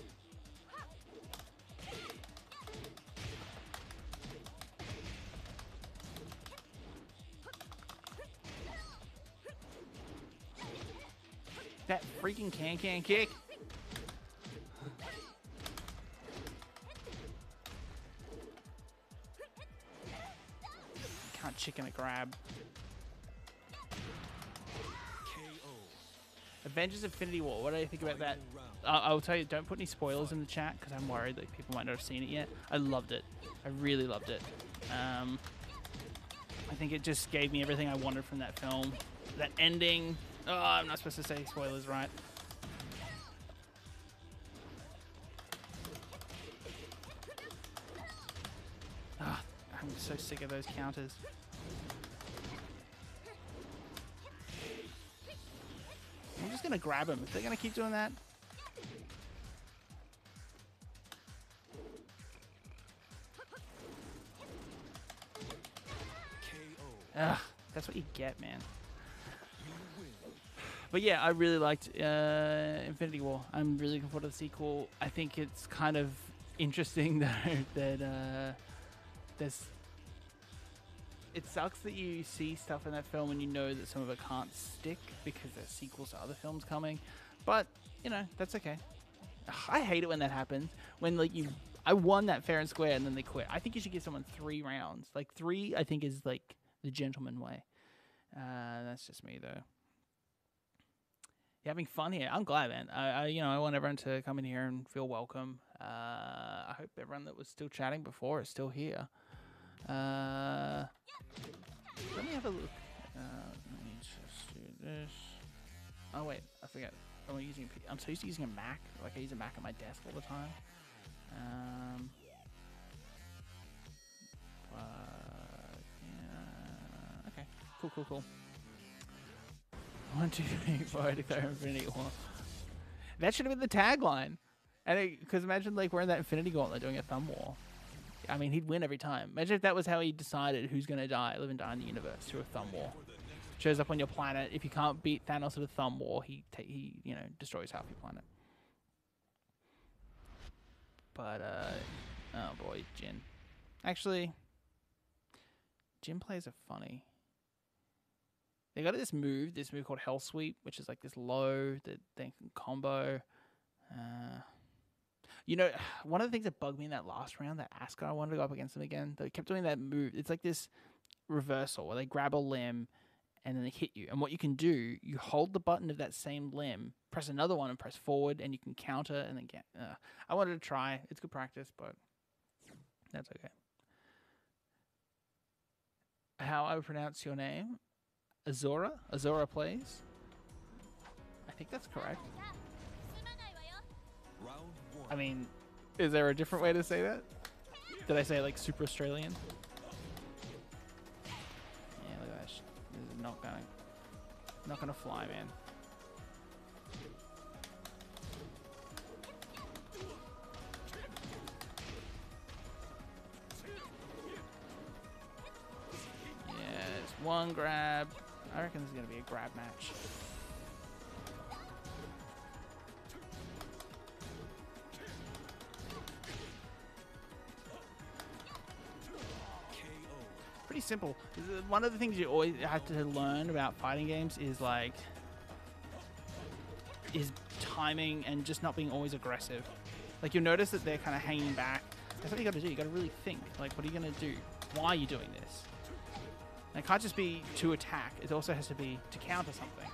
That freaking can kick. Can't chicken a grab. Avengers Infinity War. What do you think about that? I'll tell you, don't put any spoilers in the chat because I'm worried that people might not have seen it yet. I loved it. I really loved it. I think it just gave me everything I wanted from that film. That ending. Oh, I'm not supposed to say spoilers, right? Ah, I'm so sick of those counters. I'm just gonna grab them. If they're gonna keep doing that. Ugh, that's what you get, man. But yeah, I really liked Infinity War. I'm really looking forward to the sequel. I think it's kind of interesting that there's. It sucks that you see stuff in that film and you know that some of it can't stick because there's sequels to other films coming. But you know, that's okay. I hate it when that happens. When like I won that fair and square and then they quit. I think you should give someone 3 rounds. Like 3, I think is like the gentleman way. That's just me though. You're having fun here. I'm glad, man. I want everyone to come in here and feel welcome. I hope everyone that was still chatting before is still here. Let me have a look. Let me just do this. Oh wait, I forget. I'm so used to using a Mac. Like I use a Mac at my desk all the time. Yeah. Okay. Cool. 1, 2, 3, 4, declare Infinity War. That should have been the tagline. And because imagine like wearing that Infinity Gauntlet doing a thumb war. I mean, he'd win every time. Imagine if that was how he decided who's going to live and die in the universe through a thumb war. Shows up on your planet. If you can't beat Thanos with a thumb war, he destroys half your planet. But oh boy, Jin. Actually, Jin plays are funny. They got this move called Hell Sweep, which is like this low that they can combo. One of the things that bugged me in that last round, that Asuka, I wanted to go up against them again. They kept doing that move. It's like this reversal where they grab a limb and then they hit you. And what you can do, you hold the button of that same limb, press another one and press forward, and you can counter and then get. I wanted to try. It's good practice, but that's okay. How I would pronounce your name? Azora? Azora plays? I think that's correct. I mean, is there a different way to say that? Did I say like super Australian? Yeah, look at that. This is not gonna fly, man. Yeah, it's one grab. I reckon this is gonna be a grab match. Pretty simple. One of the things you always have to learn about fighting games is timing and just not being always aggressive. Like you'll notice that they're kind of hanging back. That's what you got to do. You got to really think. Like, what are you gonna do? Why are you doing this? And it can't just be to attack. It also has to be to counter something.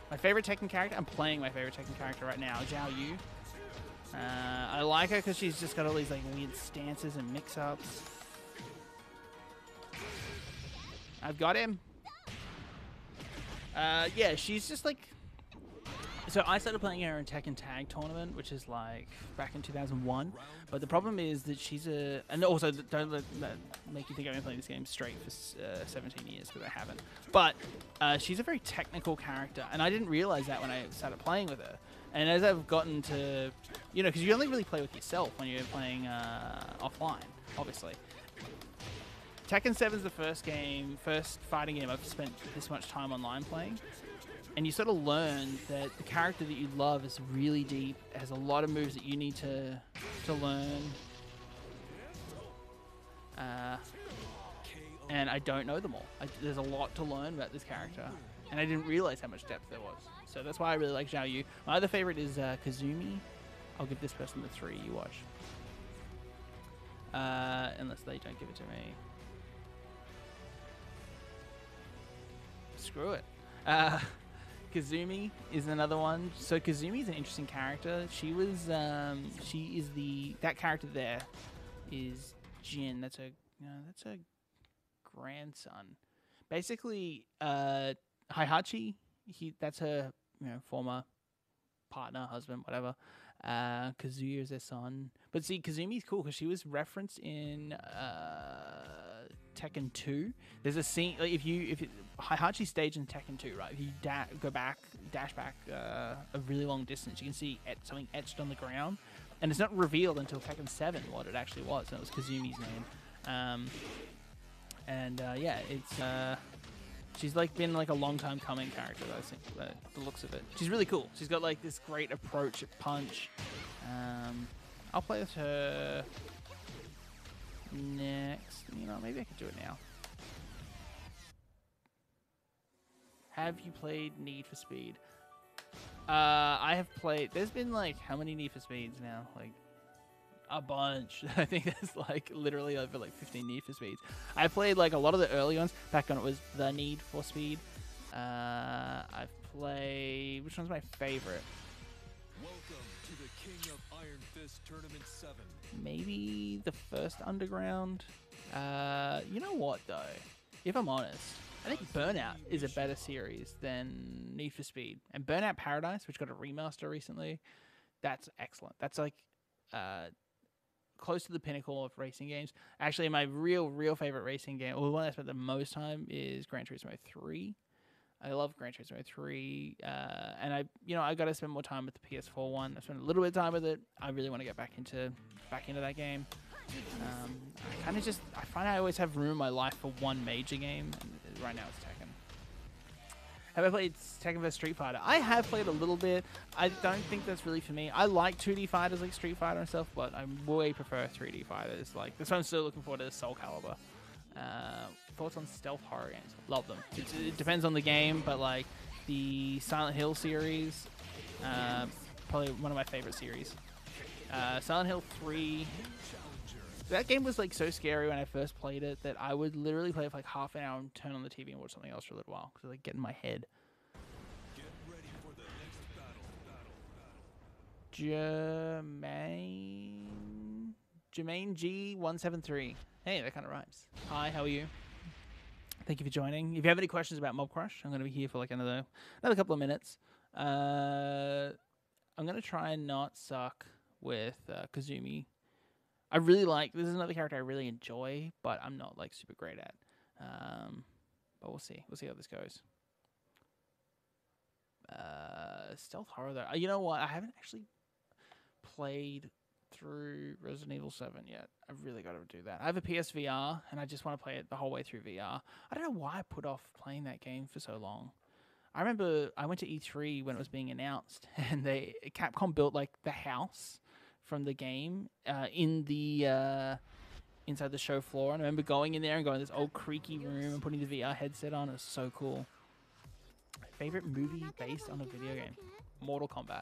My favorite Tekken character. I'm playing my favorite Tekken character right now, Zhao Yu. I like her because she's just got all these like weird stances and mix-ups. I've got him. Yeah, she's just like... So I started playing her in Tekken Tag Tournament, which is like back in 2001. But the problem is that she's a... And also, don't let that make you think I've been playing this game straight for 17 years, because I haven't. But she's a very technical character, and I didn't realize that when I started playing with her. And as I've gotten to... You know, because you only really play with yourself when you're playing offline, obviously. Tekken 7 is the first fighting game I've spent this much time online playing. And you sort of learn that the character that you love is really deep, has a lot of moves that you need to learn. And I don't know them all. There's a lot to learn about this character. And I didn't realize how much depth there was. So that's why I really like Zhao Yu. My other favorite is Kazumi. I'll give this person the 3 you watch. Unless they don't give it to me. Screw it. Kazumi is another one. So Kazumi is an interesting character. She was, she is that character there is Jin. That's a grandson. Basically, Heihachi, that's her, former partner, husband, whatever. Kazuya is their son. But see, Kazumi's cool because she was referenced in Tekken 2. There's a scene, like if Heihachi's stage in Tekken 2, right? If you dash back a really long distance, you can see something etched on the ground, and it's not revealed until Tekken 7 what it actually was, and it was Kazumi's name. Yeah, it's she's like been like a long time coming character, I think, the looks of it. She's really cool. She's got like this great approach at punch. I'll play with her next. Maybe I could do it now. Have you played Need for Speed? I have played. There's been like how many Need for Speeds now? Like a bunch. I think there's like literally over like 15 Need for Speeds. I played like a lot of the early ones back when it was the Need for Speed. I've played. Which one's my favorite?
Welcome to the King of Iron Fist Tournament 7.
Maybe the first Underground. You know what though? If I'm honest, I think Burnout is a better series than Need for Speed. And Burnout Paradise, which got a remaster recently, that's excellent. That's like close to the pinnacle of racing games. Actually, my real favorite racing game, or the one I spent the most time, is Gran Turismo 3. I love Gran Turismo 3, and I got to spend more time with the PS4 one. I spent a little bit of time with it. I really want to get back into that game. I find I always have room in my life for one major game, and right now it's Tekken. Have I played Tekken vs Street Fighter? I have played a little bit. I don't think that's really for me. I like 2D fighters like Street Fighter and stuff, but I way prefer 3D fighters. Like this one, I'm still looking forward to Soul Calibur. Thoughts on stealth horror games? Love them. It depends on the game, but like the Silent Hill series, probably one of my favorite series. Silent Hill 3. That game was like so scary when I first played it that I would literally play it for like half an hour and turn on the TV and watch something else for a little while because it like get in my head.
Get ready for the next battle.
Jermaine G173. Hey, that kind of rhymes. Hi, how are you? Thank you for joining. If you have any questions about Mobcrush, I'm going to be here for like another couple of minutes. I'm going to try and not suck with Kazumi. I really like, this is another character I really enjoy, but I'm not like super great at. But we'll see. We'll see how this goes. Stealth horror though. You know what? I haven't actually played through Resident Evil 7 yet. I've really got to do that. I have a PSVR and I just want to play it the whole way through VR. I don't know why I put off playing that game for so long. I remember I went to E3 when it was being announced and Capcom built like the house from the game in the inside the show floor, and I remember going in there and going to this old creaky room and putting the VR headset on. It was so cool. Favorite movie based on a video game? Mortal Kombat.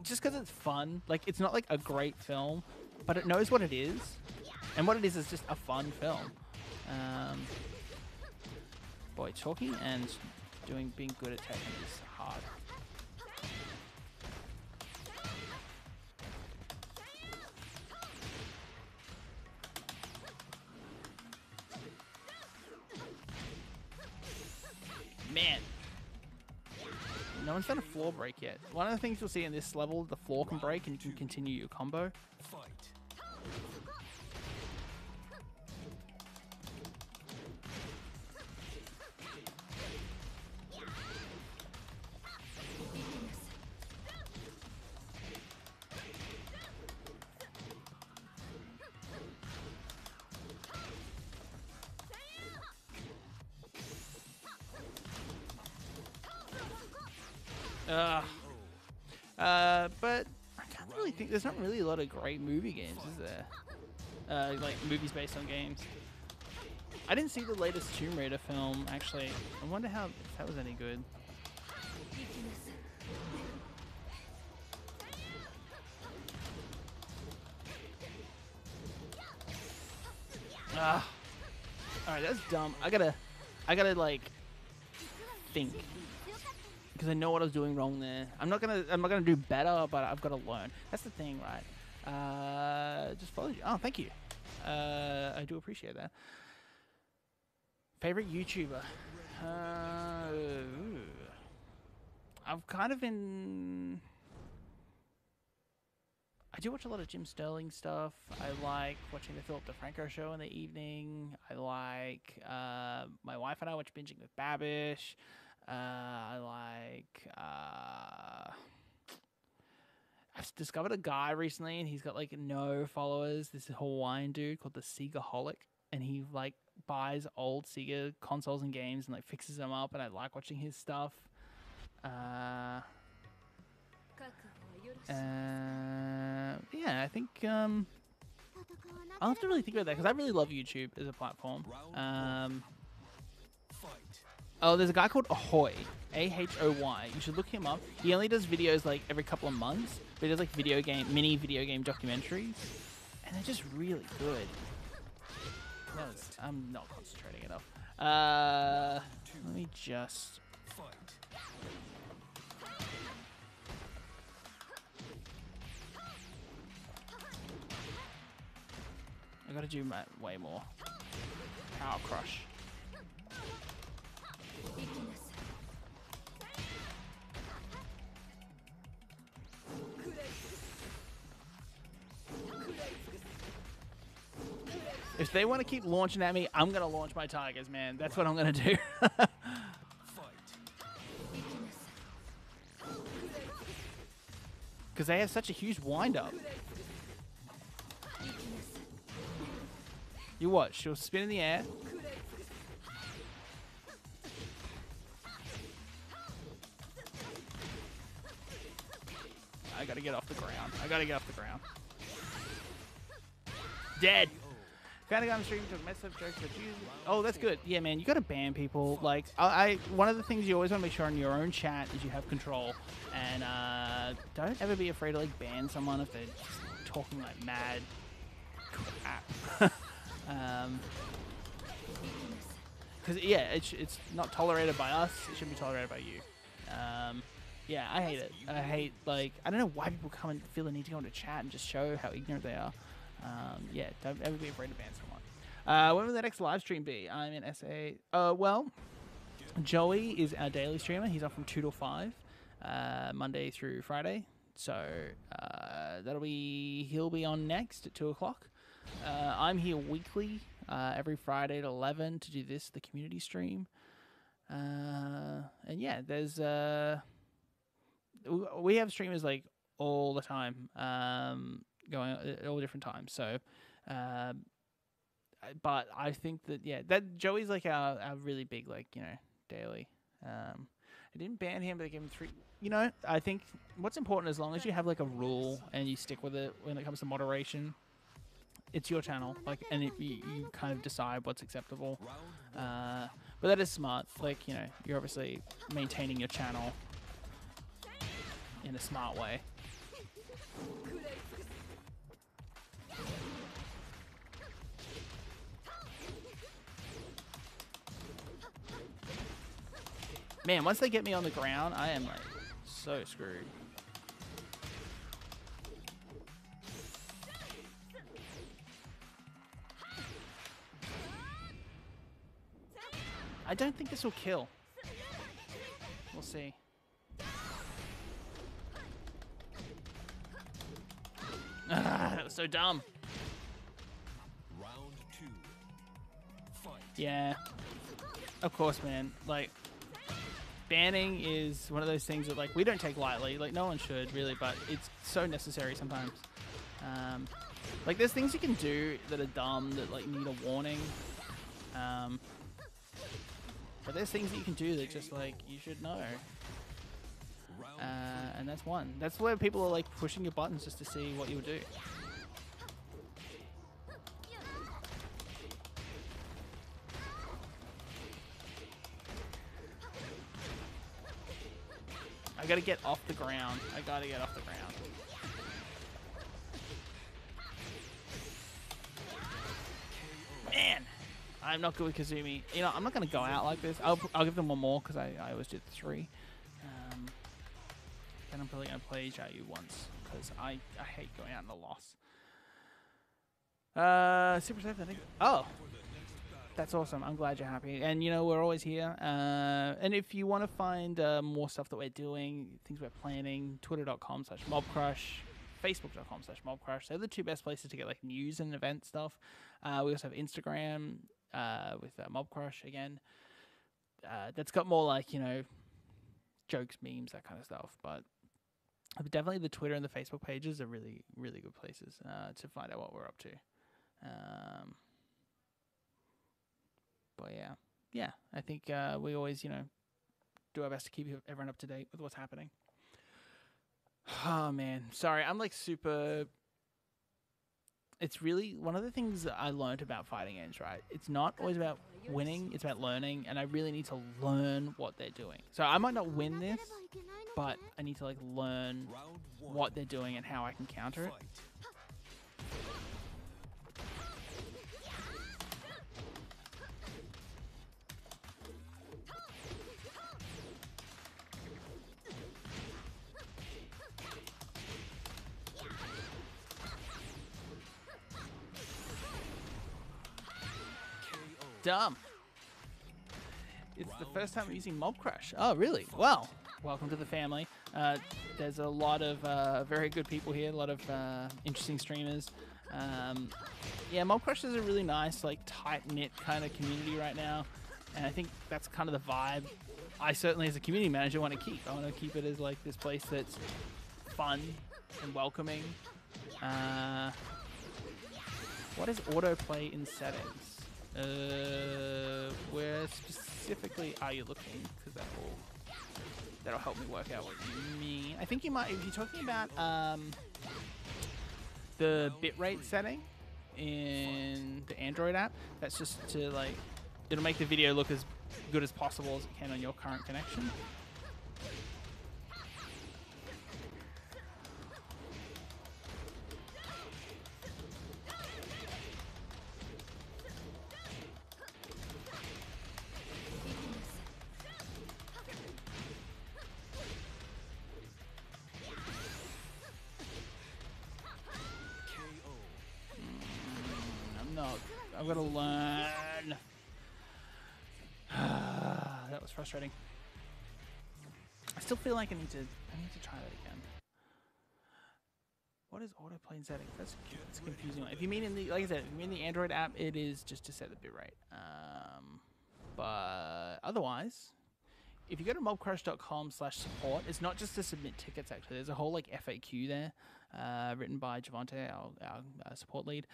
just because it's fun. Like, it's not like a great film, but it knows what it is, and what it is just a fun film. Boy, talking and being good at Tekken is hard. Man. No one's done a floor break yet. One of the things you'll see in this level, the floor can break and you can continue your combo. But I can't really think. There's not really a lot of great movie games, is there? Like movies based on games. I didn't see the latest Tomb Raider film, actually. I wonder if that was any good. Alright, that's dumb. I gotta like think. Because I know what I was doing wrong there. I'm not gonna do better, but I've got to learn. That's the thing, right? Just follow you. Oh, thank you. I do appreciate that. Favorite YouTuber? I've kind of been. I do watch a lot of Jim Sterling stuff. I like watching the Philip DeFranco show in the evening. I like my wife and I watch Binging with Babish. I like. I've discovered a guy recently, and he's got like no followers. This Hawaiian dude called the Sega-holic, and he like buys old Sega consoles and games and like fixes them up. And I like watching his stuff. Yeah, I think I'll have to really think about that because I really love YouTube as a platform. Oh, there's a guy called Ahoy, A-H-O-Y. You should look him up. He only does videos like every couple of months, but he does like mini video game documentaries, and they're just really good. I'm not concentrating enough. Let me just. I gotta do way more. Power Crush. If they want to keep launching at me, I'm gonna launch my tigers, man. That's what I'm gonna do. Because they have such a huge wind-up. You watch, she'll spin in the air. I gotta get off the ground. Dead. Found a guy on the street who took mess up jokes, but you. Oh, that's good. Yeah, man, you gotta ban people. Like, one of the things you always want to make sure in your own chat is you have control, and don't ever be afraid to like ban someone if they're just talking like mad crap. Because yeah, it's not tolerated by us. It should be tolerated by you. Yeah, I hate it. I hate I don't know why people come and feel the need to go into chat and just show how ignorant they are. Yeah, don't ever be afraid to ban someone. When will the next live stream be? I'm in SA. Well, Joey is our daily streamer. He's on from 2 to 5, Monday through Friday. So he'll be on next at 2 o'clock. I'm here weekly, every Friday at 11 to do the community stream. And yeah, there's we have streamers like all the time, going at all different times. So, but I think that Joey's like our really big daily. I didn't ban him, but I gave him 3. I think what's important, as long as you have like a rule and you stick with it when it comes to moderation, it's your channel. And you kind of decide what's acceptable. But that is smart. You're obviously maintaining your channel in a smart way. Man, once they get me on the ground, I am like so screwed. I don't think this will kill. We'll see. Ah, that was so dumb.
Round 2. Fight.
Yeah. Of course, man. Like, banning is one of those things that, like, we don't take lightly. Like, no one should, really, but it's so necessary sometimes. Like, there's things you can do that are dumb that, like, need a warning. But there's things that you can do that just, like, you should know. And that's one. That's where people are, like, pushing your buttons just to see what you'll do. I gotta get off the ground. I gotta get off the ground. Man, I'm not good with Kazumi. You know, I'm not gonna go out like this. I'll give them one more because I always did 3. Then I'm probably gonna play you once because I hate going out in a loss. Super safe, I think. Oh. That's awesome. I'm glad you're happy. And, you know, we're always here. And if you want to find more stuff that we're doing, things we're planning, twitter.com/Mobcrush, facebook.com/Mobcrush. They're the 2 best places to get, like, news and event stuff. We also have Instagram with Mobcrush again. That's got more, like, you know, jokes, memes, that kind of stuff. But definitely the Twitter and the Facebook pages are really, really good places to find out what we're up to. But yeah, I think we always, you know, do our best to keep everyone up to date with what's happening. Oh, man. Sorry, I'm like super... It's really one of the things that I learned about fighting games, right? It's not always about winning, it's about learning, and I really need to learn what they're doing. So I might not win this, but I need to, like, learn what they're doing and how I can counter it. Dumb. It's the first time I'm using Mobcrush. Oh, really? Well, welcome to the family. There's a lot of very good people here, a lot of interesting streamers. Yeah, Mobcrush is a really nice, like, tight-knit kind of community right now, and I think that's kind of the vibe I certainly, as a community manager, want to keep. I want to keep it as, like, this place that's fun and welcoming. What is autoplay in settings? Where specifically are you looking? Because that'll help me work out what you mean. I think you might, if you're talking about the bitrate setting in the Android app, that's just to, like, it'll make the video look as good as possible as it can on your current connection. I've got to learn. That was frustrating. I still feel like I need to try that again. What is autoplay in settings? That's confusing. If you mean in the, like I said, if you mean the Android app, it is just to set the bitrate. But otherwise, if you go to mobcrush.com/support, it's not just to submit tickets. Actually, there's a whole, like, FAQ there, written by Javante, our support lead.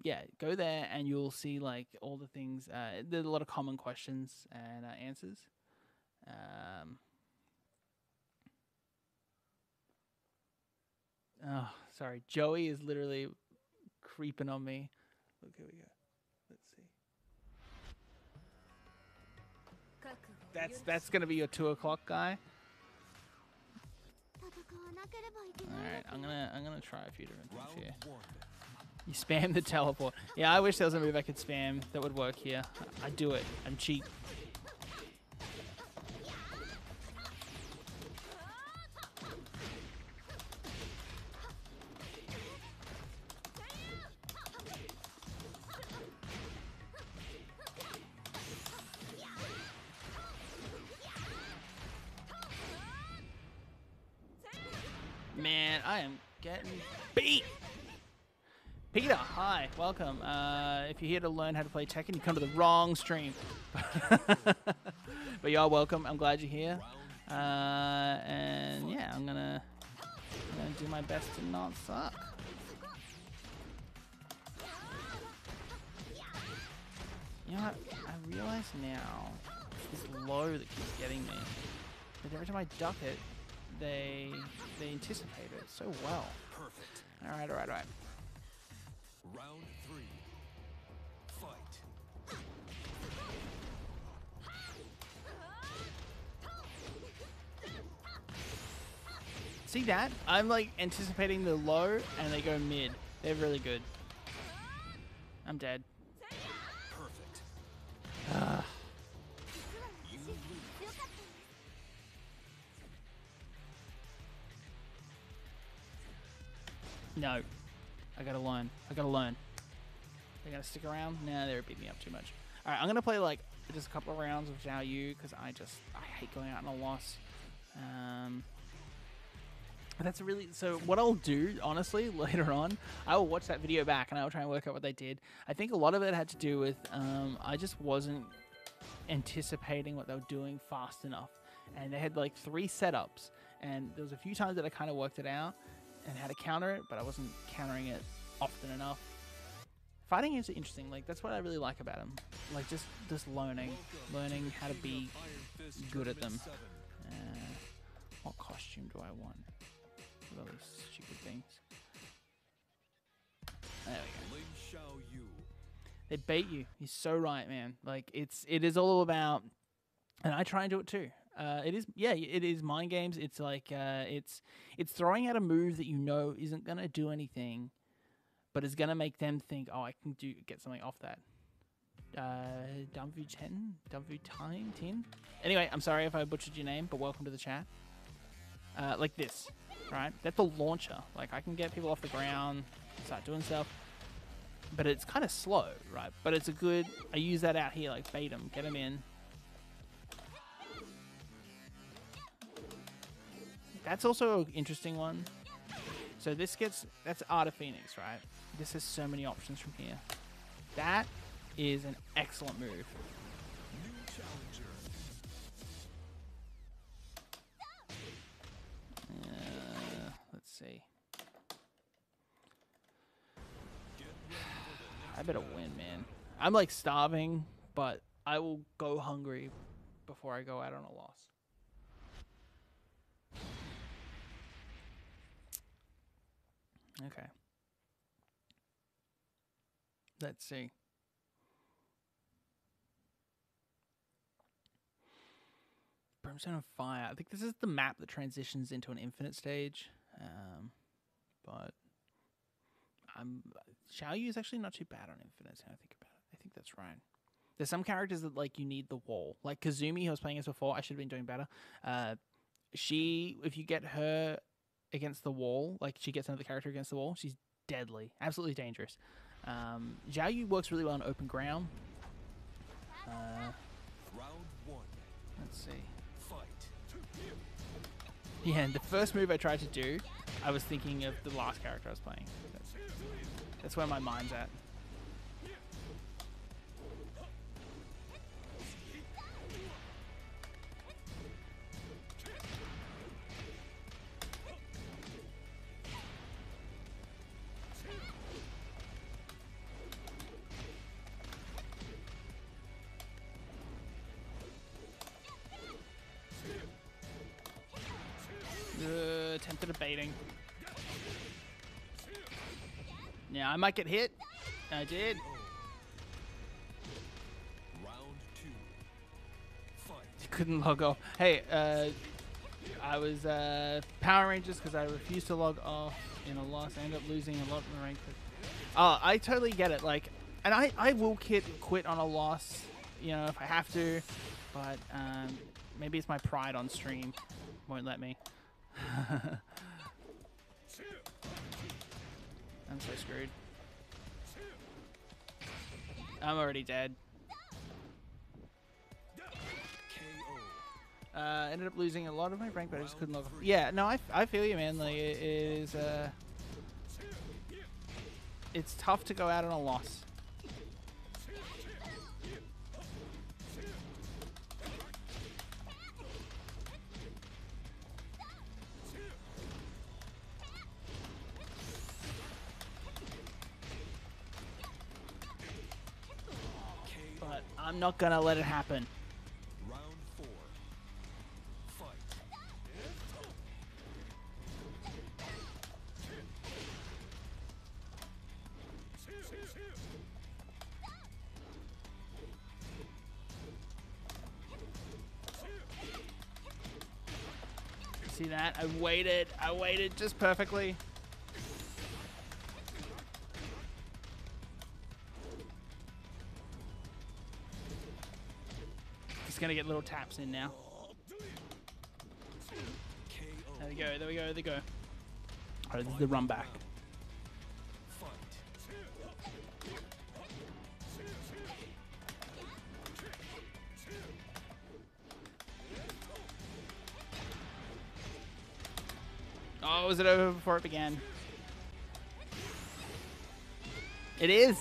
Yeah, go there and you'll see, like, all the things. There's a lot of common questions and answers. Oh, sorry. Joey is literally creeping on me. Look, here we go. Let's see. That's gonna be your 2 o'clock guy. Alright, I'm gonna try a few different things here. You spam the teleport. Yeah, I wish there was a move I could spam that would work here. I do it. I'm cheap. Man, I am getting beat. Peter, hi, welcome. If you're here to learn how to play Tekken, you come to the wrong stream. But you are welcome. I'm glad you're here. And yeah, I'm gonna do my best to not suck. You know what? I realize now it's this low that keeps getting me. But every time I duck it, they anticipate it so well.
Perfect.
All right.
Round 3. Fight.
See that? I'm like anticipating the low and they go mid. They're really good. I'm dead.
Perfect. You lose.
No. I gotta learn. They're gonna stick around? Nah, they're beating me up too much. Alright, I'm gonna play like just a couple of rounds of Zhao Yu because I hate going out in a loss. That's really, so what I'll do, honestly, later on, I will watch that video back and I will try and work out what they did. I think a lot of it had to do with, I just wasn't anticipating what they were doing fast enough. And they had like 3 setups, and there was a few times that I kind of worked it out and how to counter it, but I wasn't countering it often enough. Fighting is interesting, like that's what I really like about them. Like just learning how to be good at them. What costume do I want? All these stupid things. There we go. They bait you. You're so right, man. Like it is all about, and I try and do it too. It is mind games. It's like it's throwing out a move that you know isn't gonna do anything, but is gonna make them think, oh, I can get something off that. Dumvu 10. Anyway, I'm sorry if I butchered your name, but welcome to the chat. Like this, right? That's a launcher. Like I can get people off the ground, start doing stuff, but it's kind of slow, right? But it's a good. I use that out here, like bait them, get them in. That's also an interesting one. So this that's Art of Phoenix, right? This has so many options from here. That is an excellent move.
New challenger.
Let's see. I better win, man. I'm like starving, but I will go hungry before I go out on a loss. Okay. Let's see. Brimstone of Fire. I think this is the map that transitions into an infinite stage. But Xiao Yu is actually not too bad on infinite. Now I think about it. I think that's right. There's some characters that like you need the wall. Like Kazumi, who I was playing as before. I should have been doing better. If you get her against the wall, like she gets another character against the wall, she's deadly, absolutely dangerous. Zhao Yu works really well on open ground.
Round 1.
Let's see.
Fight.
Yeah, and the first move I tried to do, I was thinking of the last character I was playing. That's where my mind's at. Attempted a baiting. Yeah, I might get hit. I did.
Round 2. Fight.
Couldn't log off. Hey, I was Power Rangers because I refused to log off in a loss. I ended up losing a lot in the rank. Oh, I totally get it. Like, and I will quit on a loss, you know, if I have to. But maybe it's my pride on stream won't let me. I'm so screwed. I'm already dead.
KO.
Ended up losing a lot of my rank, but I just couldn't log off. Yeah, no, I feel you, man. Like, it is, it's tough to go out on a loss. But I'm not gonna let it happen.
Round 4. Fight.
See that? I waited just perfectly. Just gonna get little taps in now. There we go, there we go, there we go. Alright, this is the run back. Oh, was it over before it began? It is!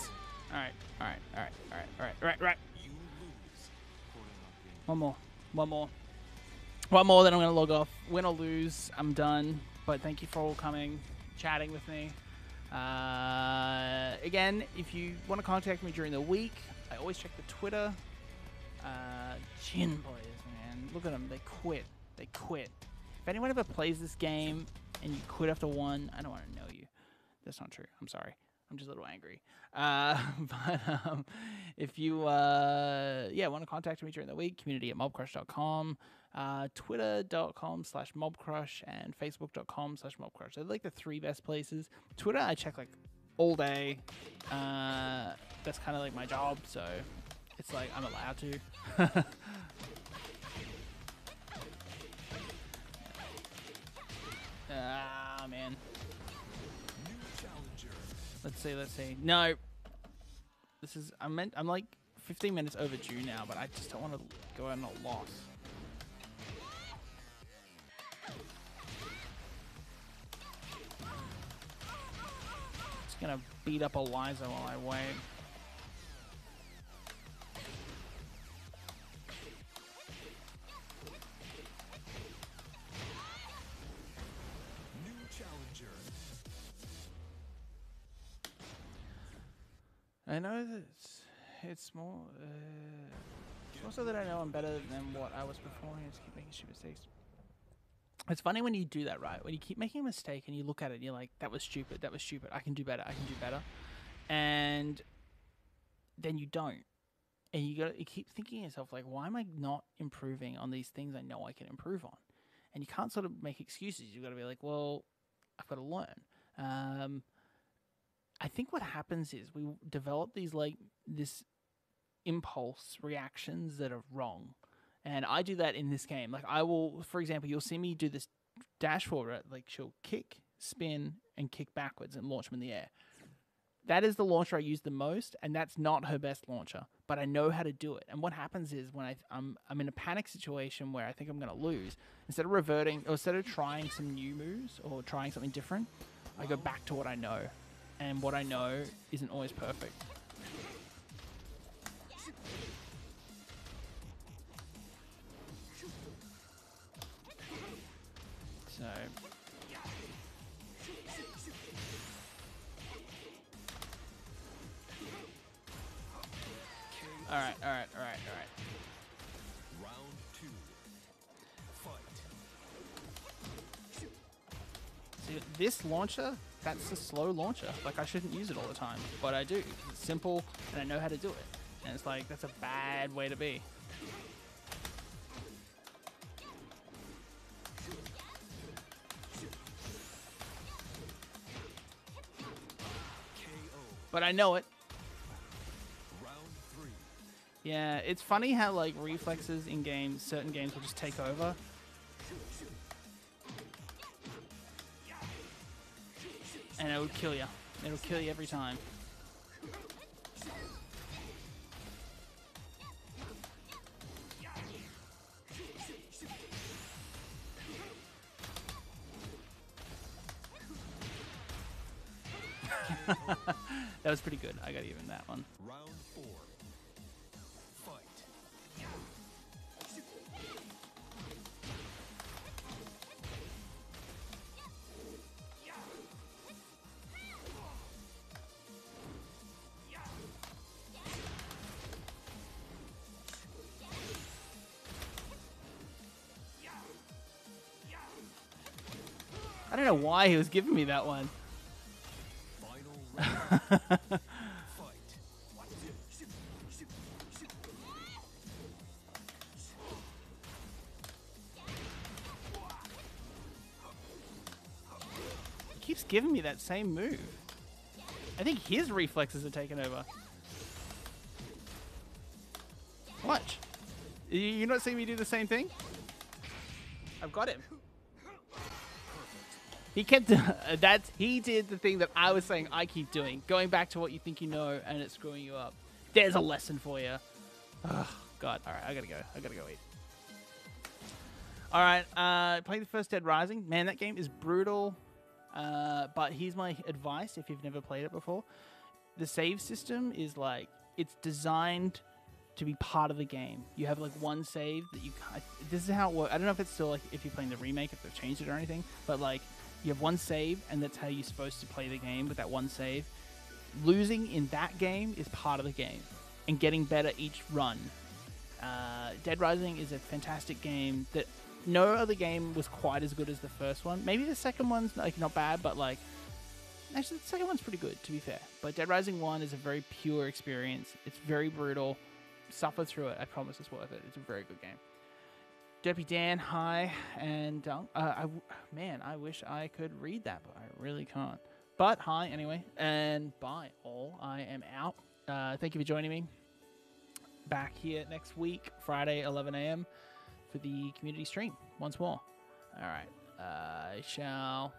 Alright, alright, alright, alright, alright, right.
You lose.
One more. One more. One more, then I'm going to log off. Win or lose, I'm done. But thank you for all coming, chatting with me. Again, if you want to contact me during the week, I always check the Twitter. Gin boys, man. Look at them. They quit. They quit. If anyone ever plays this game and you quit after one, I don't want to know you. That's not true. I'm sorry. I'm just a little angry. But if you want to contact me during the week, community@mobcrush.com, twitter.com/mobcrush, and facebook.com/mobcrush. They're like the 3 best places. Twitter, I check like all day. That's kind of like my job, so it's like I'm allowed to. Ah, man. Let's see. No. This is, I'm like 15 minutes overdue now, but I just don't want to go out on a loss. Just gonna beat up Eliza while I wait. I know that it's more, also that I know I'm better than what I was before, and I just keep making stupid mistakes. It's funny when you do that, right? When you keep making a mistake and you look at it and you're like, that was stupid, I can do better, and then you don't. And you keep thinking to yourself, like, why am I not improving on these things I know I can improve on? And you can't sort of make excuses. You've got to be like, well, I've got to learn. I think what happens is we develop these this impulse reactions that are wrong. And I do that in this game. Like I will, for example, you'll see me do this dash forward, right? Like she'll kick, spin, and kick backwards and launch them in the air. That is the launcher I use the most, and that's not her best launcher. But I know how to do it. And what happens is when I'm in a panic situation where I think I'm going to lose, instead of reverting, or instead of trying some new moves or trying something different, I go back to what I know. And what I know isn't always perfect. So... Alright.
Round 2. Fight.
See, this launcher, that's a slow launcher. Like, I shouldn't use it all the time, but I do. It's simple, and I know how to do it. And it's like, that's a bad way to be. But I know it. Yeah, it's funny how, like, reflexes in games, certain games will just take over. And it would kill you. It'll kill you every time. That was pretty good. I gotta give him that one.
Round 4. Fight.
I don't know why he was giving me that one.
Final round. Fight.
He keeps giving me that same move. I think his reflexes are taking over. Watch. You not seeing me do the same thing? I've got him. He kept he did the thing that I was saying I keep doing, going back to what you think you know and it's screwing you up. There's a lesson for you. Oh, God. All right, I gotta go. I gotta go eat. All right, play the first Dead Rising. Man, that game is brutal. But here's my advice if you've never played it before. The save system is like, it's designed to be part of the game. You have like one save that you can't, this is how it works. I don't know if it's still like if you're playing the remake, if they've changed it or anything, but like you have one save and that's how you're supposed to play the game, with that one save. Losing in that game is part of the game and getting better each run. Dead Rising is a fantastic game that no other game was quite as good as the first one. Maybe the second one's like not bad, but like actually the second one's pretty good, to be fair. But Dead Rising 1 is a very pure experience. It's very brutal. Suffer through it. I promise it's worth it. It's a very good game. Deputy Dan, hi, and man, I wish I could read that, but I really can't. But hi anyway, and bye all. I am out. Thank you for joining me. Back here next week, Friday, 11 a.m. for the community stream once more. All right, I shall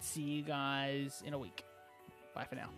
see you guys in a week. Bye for now.